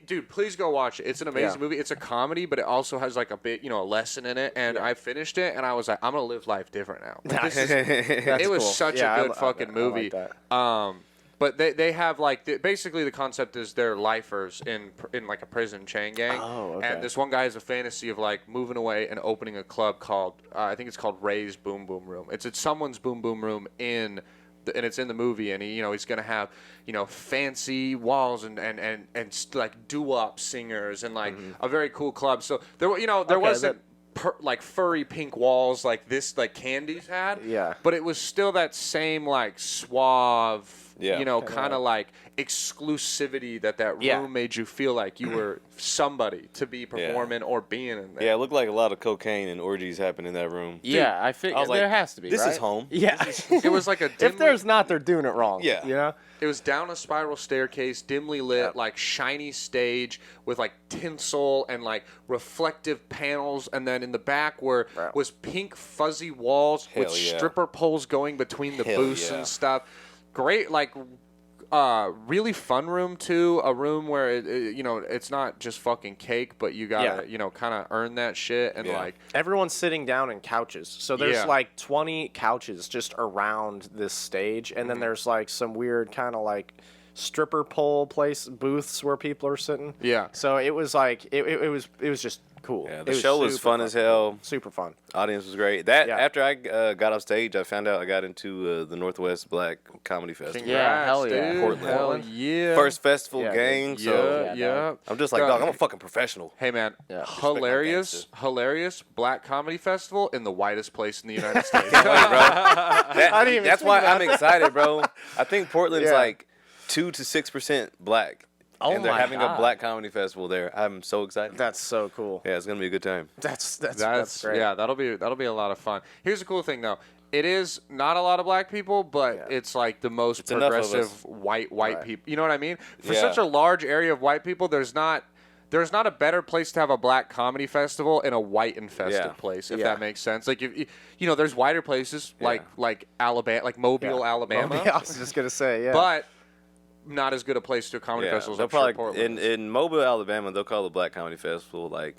Dude, please go watch it. It's an amazing movie. It's a comedy, but it also has like a bit, a lesson in it. And I finished it, and I was like, I'm gonna live life different now. Like, it was such a good fucking movie. I like that. But they have like basically the concept is they're lifers in like a prison chain gang. Oh, okay. And this one guy has a fantasy of like moving away and opening a club called I think it's called Ray's Boom Boom Room. It's someone's Boom Boom Room and it's in the movie, and he's gonna have fancy walls and like doo-wop singers and like a very cool club. So there wasn't like furry pink walls like this like Candy's had. Yeah. But it was still that same like suave, Yeah. kind of like exclusivity that room made you feel like you were somebody to be performing or being in there. Yeah, it looked like a lot of cocaine and orgies happened in that room. Yeah, I think was like, there has to be. This right? is home. Yeah. It was like a If there's not, they're doing it wrong. Yeah. It was down a spiral staircase, dimly lit, like shiny stage with like tinsel and like reflective panels, and then in the back was pink fuzzy walls with stripper poles going between the booths and stuff. Great, like really fun room too. A room where it's not just fucking cake, but you gotta kind of earn that shit and like everyone's sitting down in couches. So there's like 20 couches just around this stage, and then there's like some weird kind of like stripper pole booths where people are sitting. Yeah. So it was like it was just cool. Yeah, the show was fun as hell. Super fun. Audience was great. After I got off stage, I found out I got into the Northwest Black Comedy Festival. Congrats, hell yeah. dude. Portland. Hell yeah. First festival gang. So Yeah. I'm just like, dog, I'm a fucking professional. Hey man, Yeah. hilarious Black Comedy Festival in the whitest place in the United States. That's why I'm excited, bro. I think Portland's like 2 to 6% black. Oh and they're my having God. a black comedy festival there. I'm so excited. That's so cool. Yeah, it's gonna be a good time. That's great. Yeah, that'll be a lot of fun. Here's the cool thing though. It is not a lot of black people, but it's like the most progressive white people. You know what I mean? For such a large area of white people, there's not a better place to have a black comedy festival in a white infested place, if that makes sense. Like if there's whiter places like Alabama, like Mobile, Alabama. I was just gonna say, But not as good a place to a comedy festival as they'll I'm sure probably Portland is. in Mobile, Alabama, they'll call the Black Comedy Festival like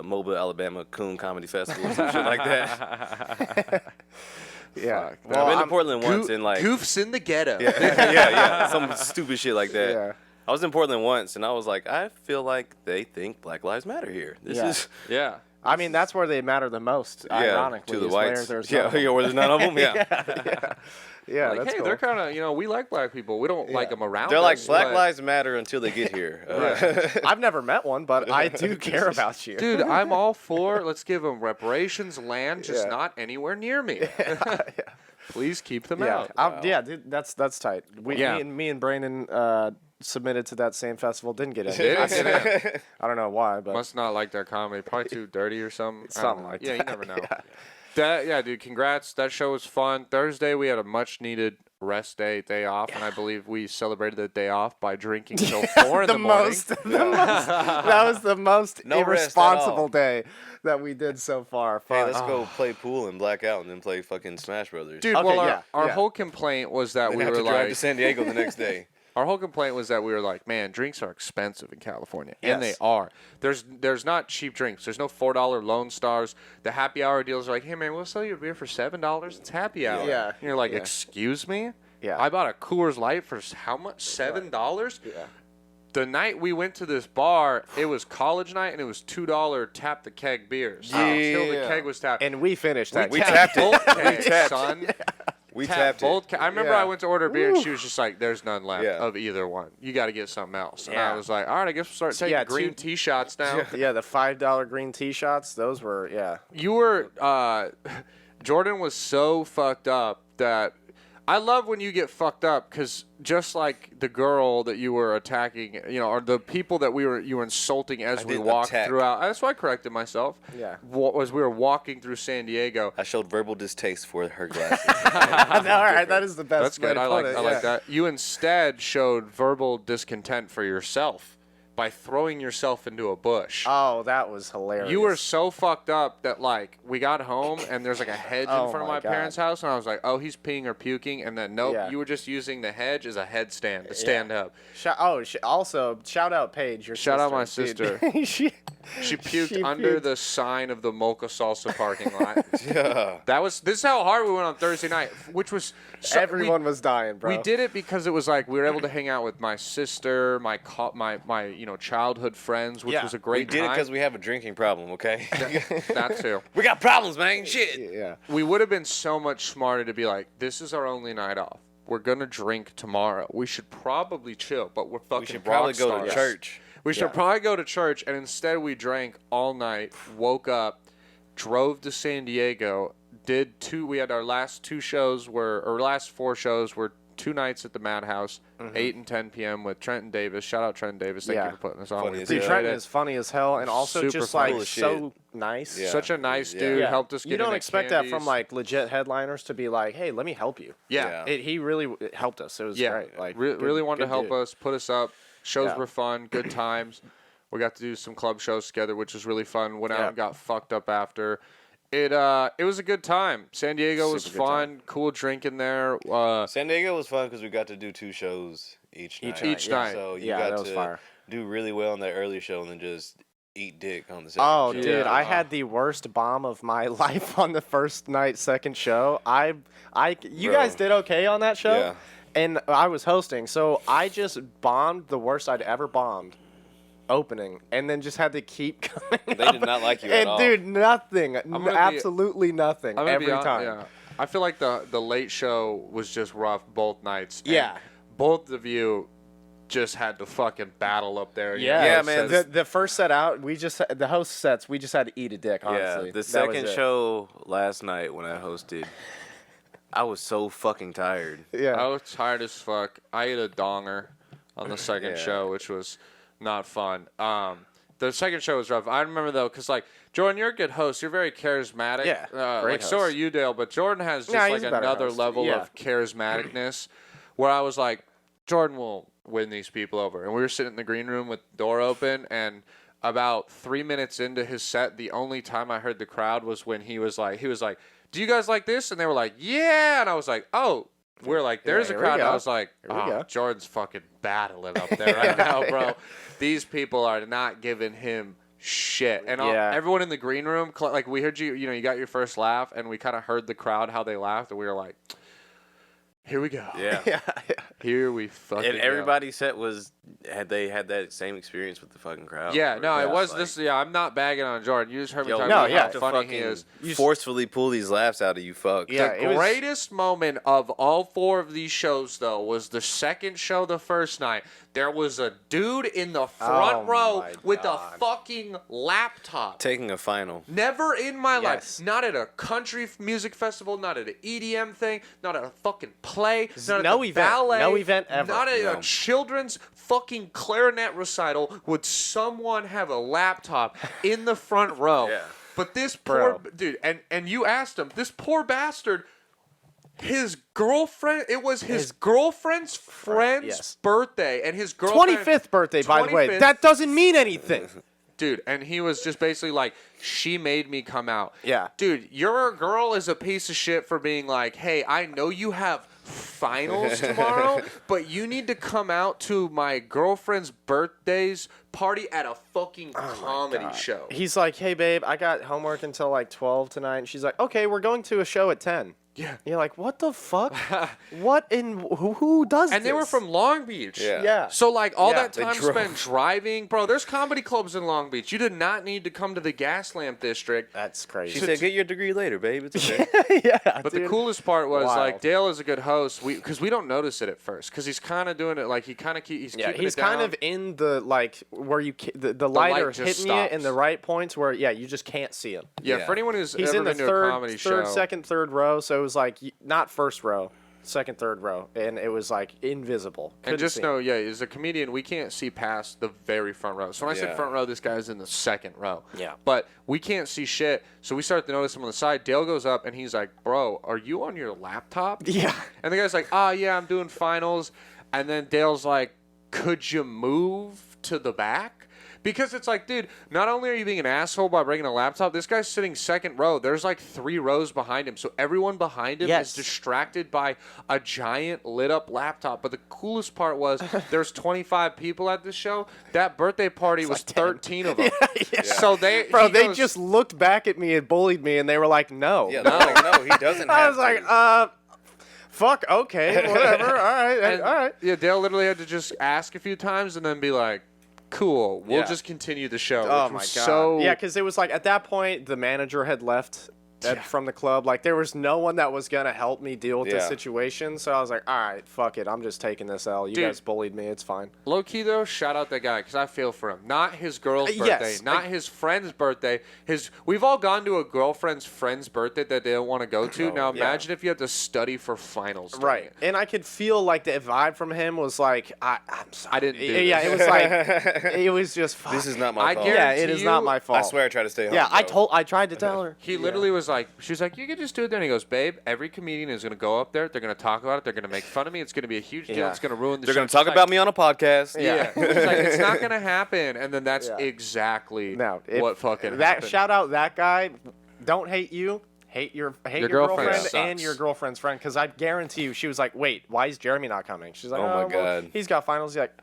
Mobile, Alabama Coon Comedy Festival or some shit like that. yeah. I've been to Portland once and like Goofs in the ghetto. yeah, some stupid shit like that. Yeah. I was in Portland once and I was like, I feel like they think Black Lives Matter here. This is Yeah. I mean, that's where they matter the most. Ironically, to the is where whites. there's Where there's none of them. Yeah, Like, that's hey, cool. they're kind of, we like black people. We don't like them around They're us. like Black but- Lives Matter until they get here. I've never met one, but I do care about you. Dude, I'm all for, let's give them reparations, land, just not anywhere near me. Please keep them out. Yeah, dude, that's tight. Me and Brandon submitted to that same festival, didn't get in. I don't know why, but Must not like that comedy. Probably too dirty or something. Something like Yeah, that. you never know. Dude, congrats. That show was fun. Thursday, we had a much-needed rest day off, and I believe we celebrated the day off by drinking till 4 in the morning. That was the most No rest at irresponsible all. day that we did so far. Hey, Fuck. let's go play pool and black out and then play fucking Smash Brothers. Dude, Okay, well, our yeah. whole complaint was that then we have were to drive like, to San Diego the next day. our whole complaint was that we were like, man, drinks are expensive in California, and they Yes. are. There's not cheap drinks. There's no $4 Lone Stars. The happy hour deals are like, hey man, we'll sell you a beer for $7. It's happy hour. Yeah. And you're like, Yeah. excuse me? Yeah. I bought a Coors Light for how much? $7? Yeah. the night we went to this bar, it was college night, and it was $2 tap the keg beers. Until the keg was tapped. And we finished that. We tapped it. We tapped, son. We tapped it. I remember I went to order beer, and she was just like, there's none left of either one. You got to get something else. And I was like, all right, I guess we'll start taking green tea shots now. Yeah, the $5 green tea shots, those were, You were, Jordan was so fucked up that I love when you get fucked up because just like the girl that you were attacking, or the people that you were insulting as we walked throughout. That's why I corrected myself. Yeah. As we were walking through San Diego. I showed verbal distaste for her glasses. All right, that is the best. That's good. I like that. You instead showed verbal discontent for yourself by throwing yourself into a bush. Oh, that was hilarious. You were so fucked up that, like, we got home, and there's, like, a hedge in front of my parents' house, and I was like, oh, he's peeing or puking, and then, nope, you were just using the hedge as a headstand to stand up. Also, shout out Paige, your sister. Shout out my sister. she puked under the sign of the Mocha Salsa parking lot. This is how hard we went on Thursday night, which was... Everyone was dying, bro. We did it because it was, like, we were able to hang out with my sister, my childhood friends, which was a great time. We did it because we have a drinking problem, okay? That too. We got problems, man. Shit. Yeah. We would have been so much smarter to be like, this is our only night off. We're going to drink tomorrow. We should probably chill, but we're fucking We should probably go to church. We should probably go to church, and instead we drank all night, woke up, drove to San Diego, we had our last last 4 shows were 2 nights at the Madhouse, 8 and 10 p.m. with Trenton Davis. Shout out Trenton Davis. Thank you for putting this on. Dude, Trenton is funny as hell, and also Super just funny. like so nice. Yeah. Such a nice dude. Helped us get You don't into expect candies. that from like legit headliners to be like, hey, let me help you. Yeah. He really helped us. It was great. Like really wanted to help dude. us, put us up. Shows were fun, good times. We got to do some club shows together, which was really fun. Went out and got fucked up after. It was a good time. San Diego was fun. Cool drinking there. San Diego was fun because we got to do 2 shows each night. Each night. So you got to do really well on that early show and then just eat dick on the second show. Oh, dude, I had the worst bomb of my life on the first night, second show. You guys did okay on that show? Yeah. And I was hosting, so I just bombed the worst I'd ever bombed. Opening and then just had to keep coming. They did not like you at all. And dude, nothing, absolutely nothing every time. Yeah. I feel like the late show was just rough both nights. Yeah, both of you just had to fucking battle up there. Yeah, man. The first set out, the host sets, we just had to eat a dick. Honestly, the second show last night when I hosted, I was so fucking tired. Yeah, I was tired as fuck. I ate a donger on the second show, which was not fun. The second show was rough. I remember though, because like Jordan, you're a good host. You're very charismatic. Yeah, great host. So are you, Dale. But Jordan has just like another level of charismaticness, where I was like, Jordan will win these people over. And we were sitting in the green room with the door open, and about 3 minutes into his set, the only time I heard the crowd was when he was like, "Do you guys like this?" And they were like, "Yeah." And I was like, "Oh." We're like, there's a crowd. And I was like, Jordan's fucking battling up there right now, bro. These people are not giving him shit. And everyone in the green room, like we heard you got your first laugh, and we kind of heard the crowd, how they laughed, and we were like, here we go. Yeah. Here we fucking And everybody's set they had that same experience with the fucking crowd. Yeah, no, it was this. Yeah, I'm not bagging on Jordan. You just heard me talking about how funny he is. Forcefully pull these laughs out of you, fuck. Yeah, the greatest moment of all 4 of these shows, though, was the second show the first night. There was a dude in the front row with a fucking laptop. Taking a final. Never in my life. Not at a country music festival, not at an EDM thing, not at a fucking play, not at a ballet. No event ever. Not at a children's fucking clarinet recital would someone have a laptop in the front row. Yeah. But this poor dude, and you asked him, this poor bastard, his girlfriend, it was his girlfriend's friend's birthday, and his girlfriend 25th birthday, by the way. That doesn't mean anything. Dude, and he was just basically like, she made me come out. Yeah. Dude, your girl is a piece of shit for being like, hey, I know you have finals tomorrow, but you need to come out to my girlfriend's birthday's party at a fucking comedy show. He's like, hey, babe, I got homework until like 12 tonight. And she's like, okay, we're going to a show at 10. Yeah. You're like, what the fuck? What in who does this? And they were from Long Beach. Yeah. So like all that they time drove. spent driving, bro. There's comedy clubs in Long Beach. You did not need to come to the Gaslamp District. That's crazy. She said, "Get your degree later, babe. It's okay." yeah. But dude. the coolest part was Wild. like Dale is a good host. Because we don't notice it at first because he's kind of doing it like he's keeping he's it down. kind of in the like where you the lighter light is just hitting you stops. in the right points where you just can't see him. Yeah, for anyone who's He's ever in the been to a comedy show, second, third row, so it was like not first row, second, third row, and it was like invisible. and just know, as a comedian, we can't see past the very front row. So when I said Yeah. front row, this guy's in the second row. Yeah. But we can't see shit, so we start to notice him on the side. Dale goes up and he's like, "Bro, are you on your laptop?" Yeah. And the guy's like, yeah, I'm doing finals. And then Dale's like, "Could you move to the back?" Because it's like, dude, not only are you being an asshole by bringing a laptop, this guy's sitting second row. There's like 3 rows behind him. So everyone behind him is distracted by a giant lit up laptop. But the coolest part was there's 25 people at this show. That birthday party was 13 of them. So they just looked back at me and bullied me, and they were like, "No." Yeah, they're like, no, he doesn't. I have was like, to. fuck, okay, whatever, all right, all right. Yeah, Dale literally had to just ask a few times and then be like, "Cool, we'll just continue the show." Oh which my was god! So Yeah, because it was like at that point the manager had left from the club. Like there was no one that was gonna help me deal with the Yeah. situation. So I was like, all right, fuck it, I'm just taking this L. You Dude. guys bullied me, it's fine. low key though, shout out that guy because I feel for him. Not his girl's birthday, yes, not his friend's birthday. We've all gone to a girlfriend's friend's birthday that they don't want to go to. Now imagine if you had to study for finals. during Right, it. and I could feel like the vibe from him was like, I'm sorry. I didn't do Yeah, this. it was like, it was just. Fuck. This is not my I fault. guarantee Yeah, it is not you- my fault. I swear I try to stay home. Yeah, bro. I tried to tell her. He literally was like, she was like, "You could just do it there." And he goes, "Babe, every comedian is gonna go up there. They're gonna talk about it. They're gonna make fun of me. It's gonna be a huge deal. Yeah. It's gonna ruin the They're show." gonna talk about me on a podcast. Yeah, He's like, it's not gonna happen. And then that's Yeah. exactly No, what fucking that happened. shout out that guy. Don't hate you. Hate your girlfriend girlfriend sucks. and your girlfriend's friend, because I guarantee you, she was like, "Wait, why is Jeremy not coming?" She's like, Oh my well, God. he's got finals." He's like,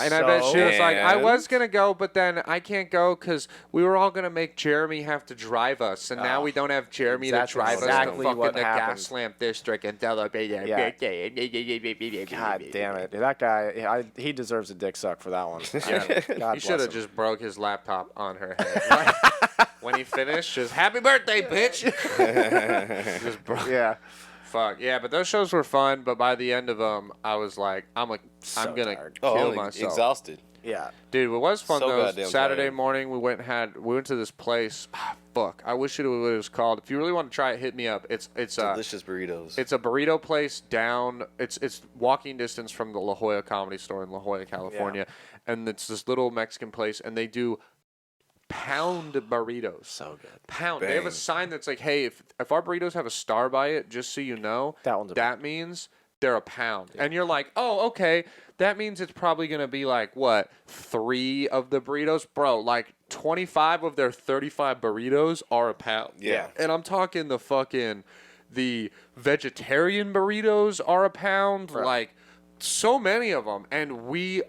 And I bet she was like, "I And- was gonna go, but then I can't go because we were all gonna make Jeremy have to drive us, and now we don't have Jeremy That's to drive exactly us to what fucking the happened. Gaslamp District and celebrate their Yeah. birthday." God damn it, that guy, he deserves a dick suck for that one. God He should bless have him. just broke his laptop on her head. When he finished, just "Happy birthday, bitch!" Just broke. Yeah. Fuck yeah, but those shows were fun. But by the end of them, I was like, I'm gonna tired. kill I'm myself. exhausted. Yeah. Dude, what was fun So though? goddamn Saturday tired. morning, we went to this place. Fuck, I wish it was what it was called. If you really want to try it, hit me up. It's Delicious burritos. it's a burrito place down. It's walking distance from the La Jolla Comedy Store in La Jolla, California, and it's this little Mexican place, and they do pound burritos. So good. Pound. They have a Bang. sign that's like, "Hey, if our burritos have a star by it, just so you know, that means they're a pound." And you're like, "Oh, okay. That means it's probably gonna be like what 3 of the burritos, bro? Like 25 of their 35 burritos are a pound." Yeah. And I'm talking the vegetarian burritos are a pound. Right. Like so many of them, and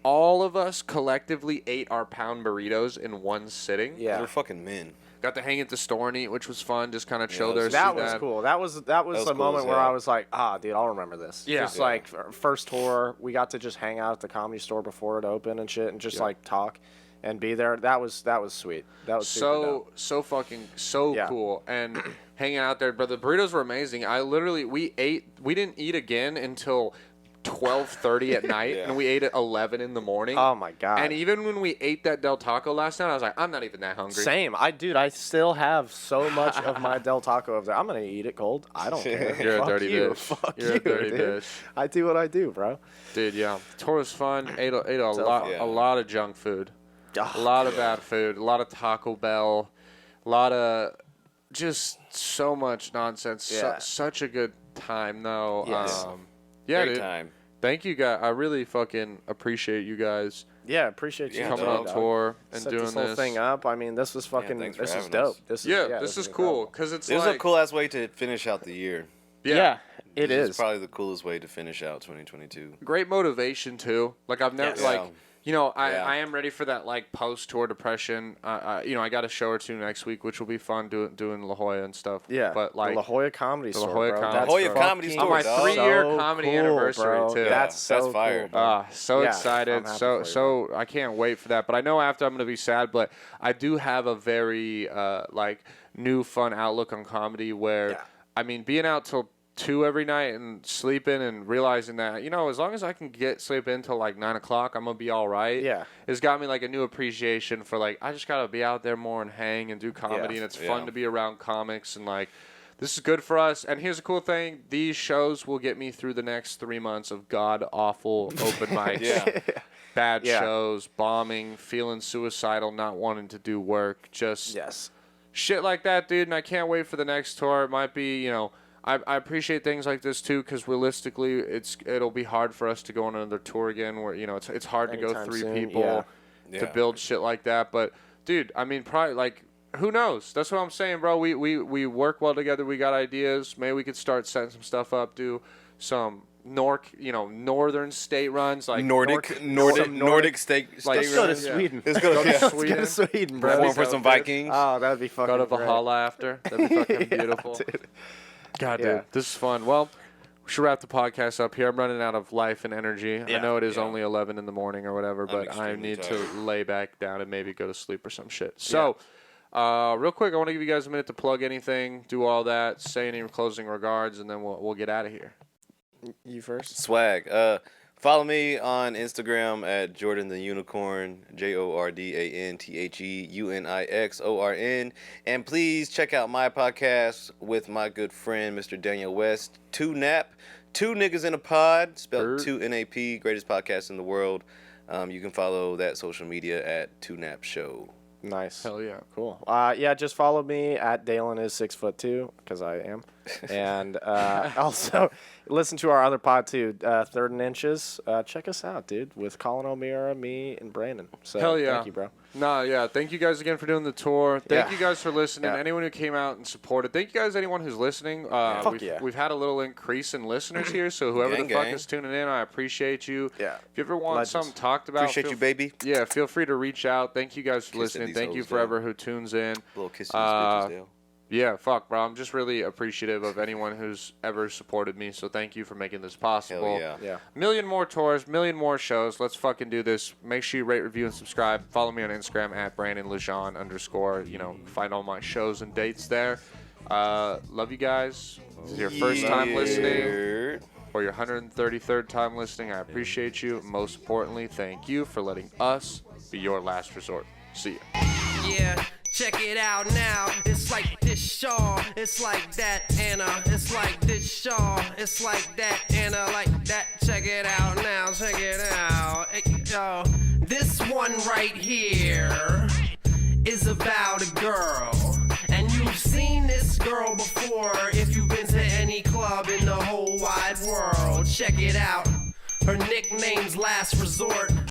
all of us collectively ate our pound burritos in one sitting. Yeah. We're fucking men. Got to hang at the store and eat, which was fun. Just kind of chill that there. was- That see was that. cool. That was was a cool moment as where hell. I was like, dude, I'll remember this. Yeah. Just Yeah. like first tour, we got to just hang out at the Comedy Store before it opened and shit, and just like talk and be there. That was sweet. That was super dope. so fucking Yeah. cool. And hanging out there, but the burritos were amazing. We didn't eat again until 12:30 at night, Yeah. and we ate at 11 in the morning. Oh my god. And even when we ate that Del Taco last night, I was like, I'm not even that hungry. Same. I still have so much of my Del Taco over there. I'm gonna eat it cold. I don't care. You're a Fuck dirty you. bitch. Fuck You're a you, dirty dude. bitch. I do what I do, bro. Dude, yeah. Tour was fun. Ate a So lot fun. Yeah. a lot of junk food. Oh, A lot of bad food. A lot of Taco Bell. A lot of just so much nonsense. Yeah. Such a good time, though. Yes. Yeah, Great dude. time. Thank you, guys. I really fucking appreciate you guys Yeah, appreciate you Yeah, coming dog. on tour and Set doing this whole thing up. I mean, this was fucking. thanks for this is having dope. us. This is Yeah, this is cool incredible. because it's It was like a cool ass way to finish out the year. Yeah, it This is. probably the coolest way to finish out 2022. great motivation too. Like I've never Yes. like Yeah. I am ready for that like post-tour depression. I got a show or two next week, which will be fun doing La Jolla and stuff. Yeah, but like the La Jolla Comedy Store, bro. La Jolla Comedy Store, on my 3-year so comedy cool, anniversary bro. too. Yeah, that's fire. Cool, so excited. So I can't wait for that. But I know after I'm gonna be sad. But I do have a very new fun outlook on comedy where I mean being out till 2 every night and sleeping and realizing that, as long as I can get sleep in till like 9 o'clock, I'm going to be all right. Yeah. It's got me like a new appreciation for like, I just got to be out there more and hang and do comedy. And it's fun to be around comics and like, this is good for us. And here's a cool thing. These shows will get me through the next 3 months of god-awful open mics. Bad shows, bombing, feeling suicidal, not wanting to do work. Just shit like that, dude. And I can't wait for the next tour. It might be, I appreciate things like this too, because realistically, it'll be hard for us to go on another tour again. Where it's hard to go 3 people to build shit like that. But dude, I mean, probably like who knows? That's what I'm saying, bro. We work well together. We got ideas. Maybe we could start setting some stuff up. Do some northern state runs like Nordic state. Let's go to Sweden. Let's go to Sweden, bro. For some Vikings. Oh, that'd be fucking. Go to great. Valhalla after. That'd be fucking beautiful. Dude. God, dude, this is fun. Well, we should wrap the podcast up here. I'm running out of life and energy. I know it is only 11 in the morning or whatever, but I need to lay back down and maybe go to sleep or some shit. So, real quick, I want to give you guys a minute to plug anything, do all that, say any closing regards, and then we'll get out of here. You first. Swag. Follow me on Instagram at Jordan the Unicorn, JordanTheUnixorn. And please check out my podcast with my good friend, Mr. Daniel West, 2NAP, 2 Niggas in a Pod, spelled 2NAP, greatest podcast in the world. You can follow that social media at 2NAP Show. Nice. Hell yeah. Cool. Just follow me at Daylen is 6'2", because I am. And also listen to our other pod too, Third and Inches. Check us out, dude, with Colin O'Meara, me, and Brandon. So hell yeah. Thank you, bro. Thank you guys again for doing the tour. Thank you guys for listening. Anyone who came out and supported. Thank you guys, anyone who's listening. We've had a little increase in listeners here, so whoever the fuck is tuning in, I appreciate you. Yeah. If you ever want something talked about, appreciate you, baby. Yeah, feel free to reach out. Thank you guys for listening. Thank you forever who tunes in. A little kiss in these bitches, Dale. Yeah, fuck, bro. I'm just really appreciative of anyone who's ever supported me, so thank you for making this possible. Hell yeah. Million more tours, million more shows. Let's fucking do this. Make sure you rate, review, and subscribe. Follow me on Instagram at @BrandonLejean_. Find all my shows and dates there. Love you guys. This is your first time listening or your 133rd time listening. I appreciate you. Most importantly, thank you for letting us be your last resort. See ya. Yeah. Check it out now, it's like this Shaw, it's like that Anna, it's like this Shaw, it's like that Anna, like that. Check it out now, check it out. Hey, yo, this one right here is about a girl, and you've seen this girl before if you've been to any club in the whole wide world. Check it out, her nickname's Last Resort.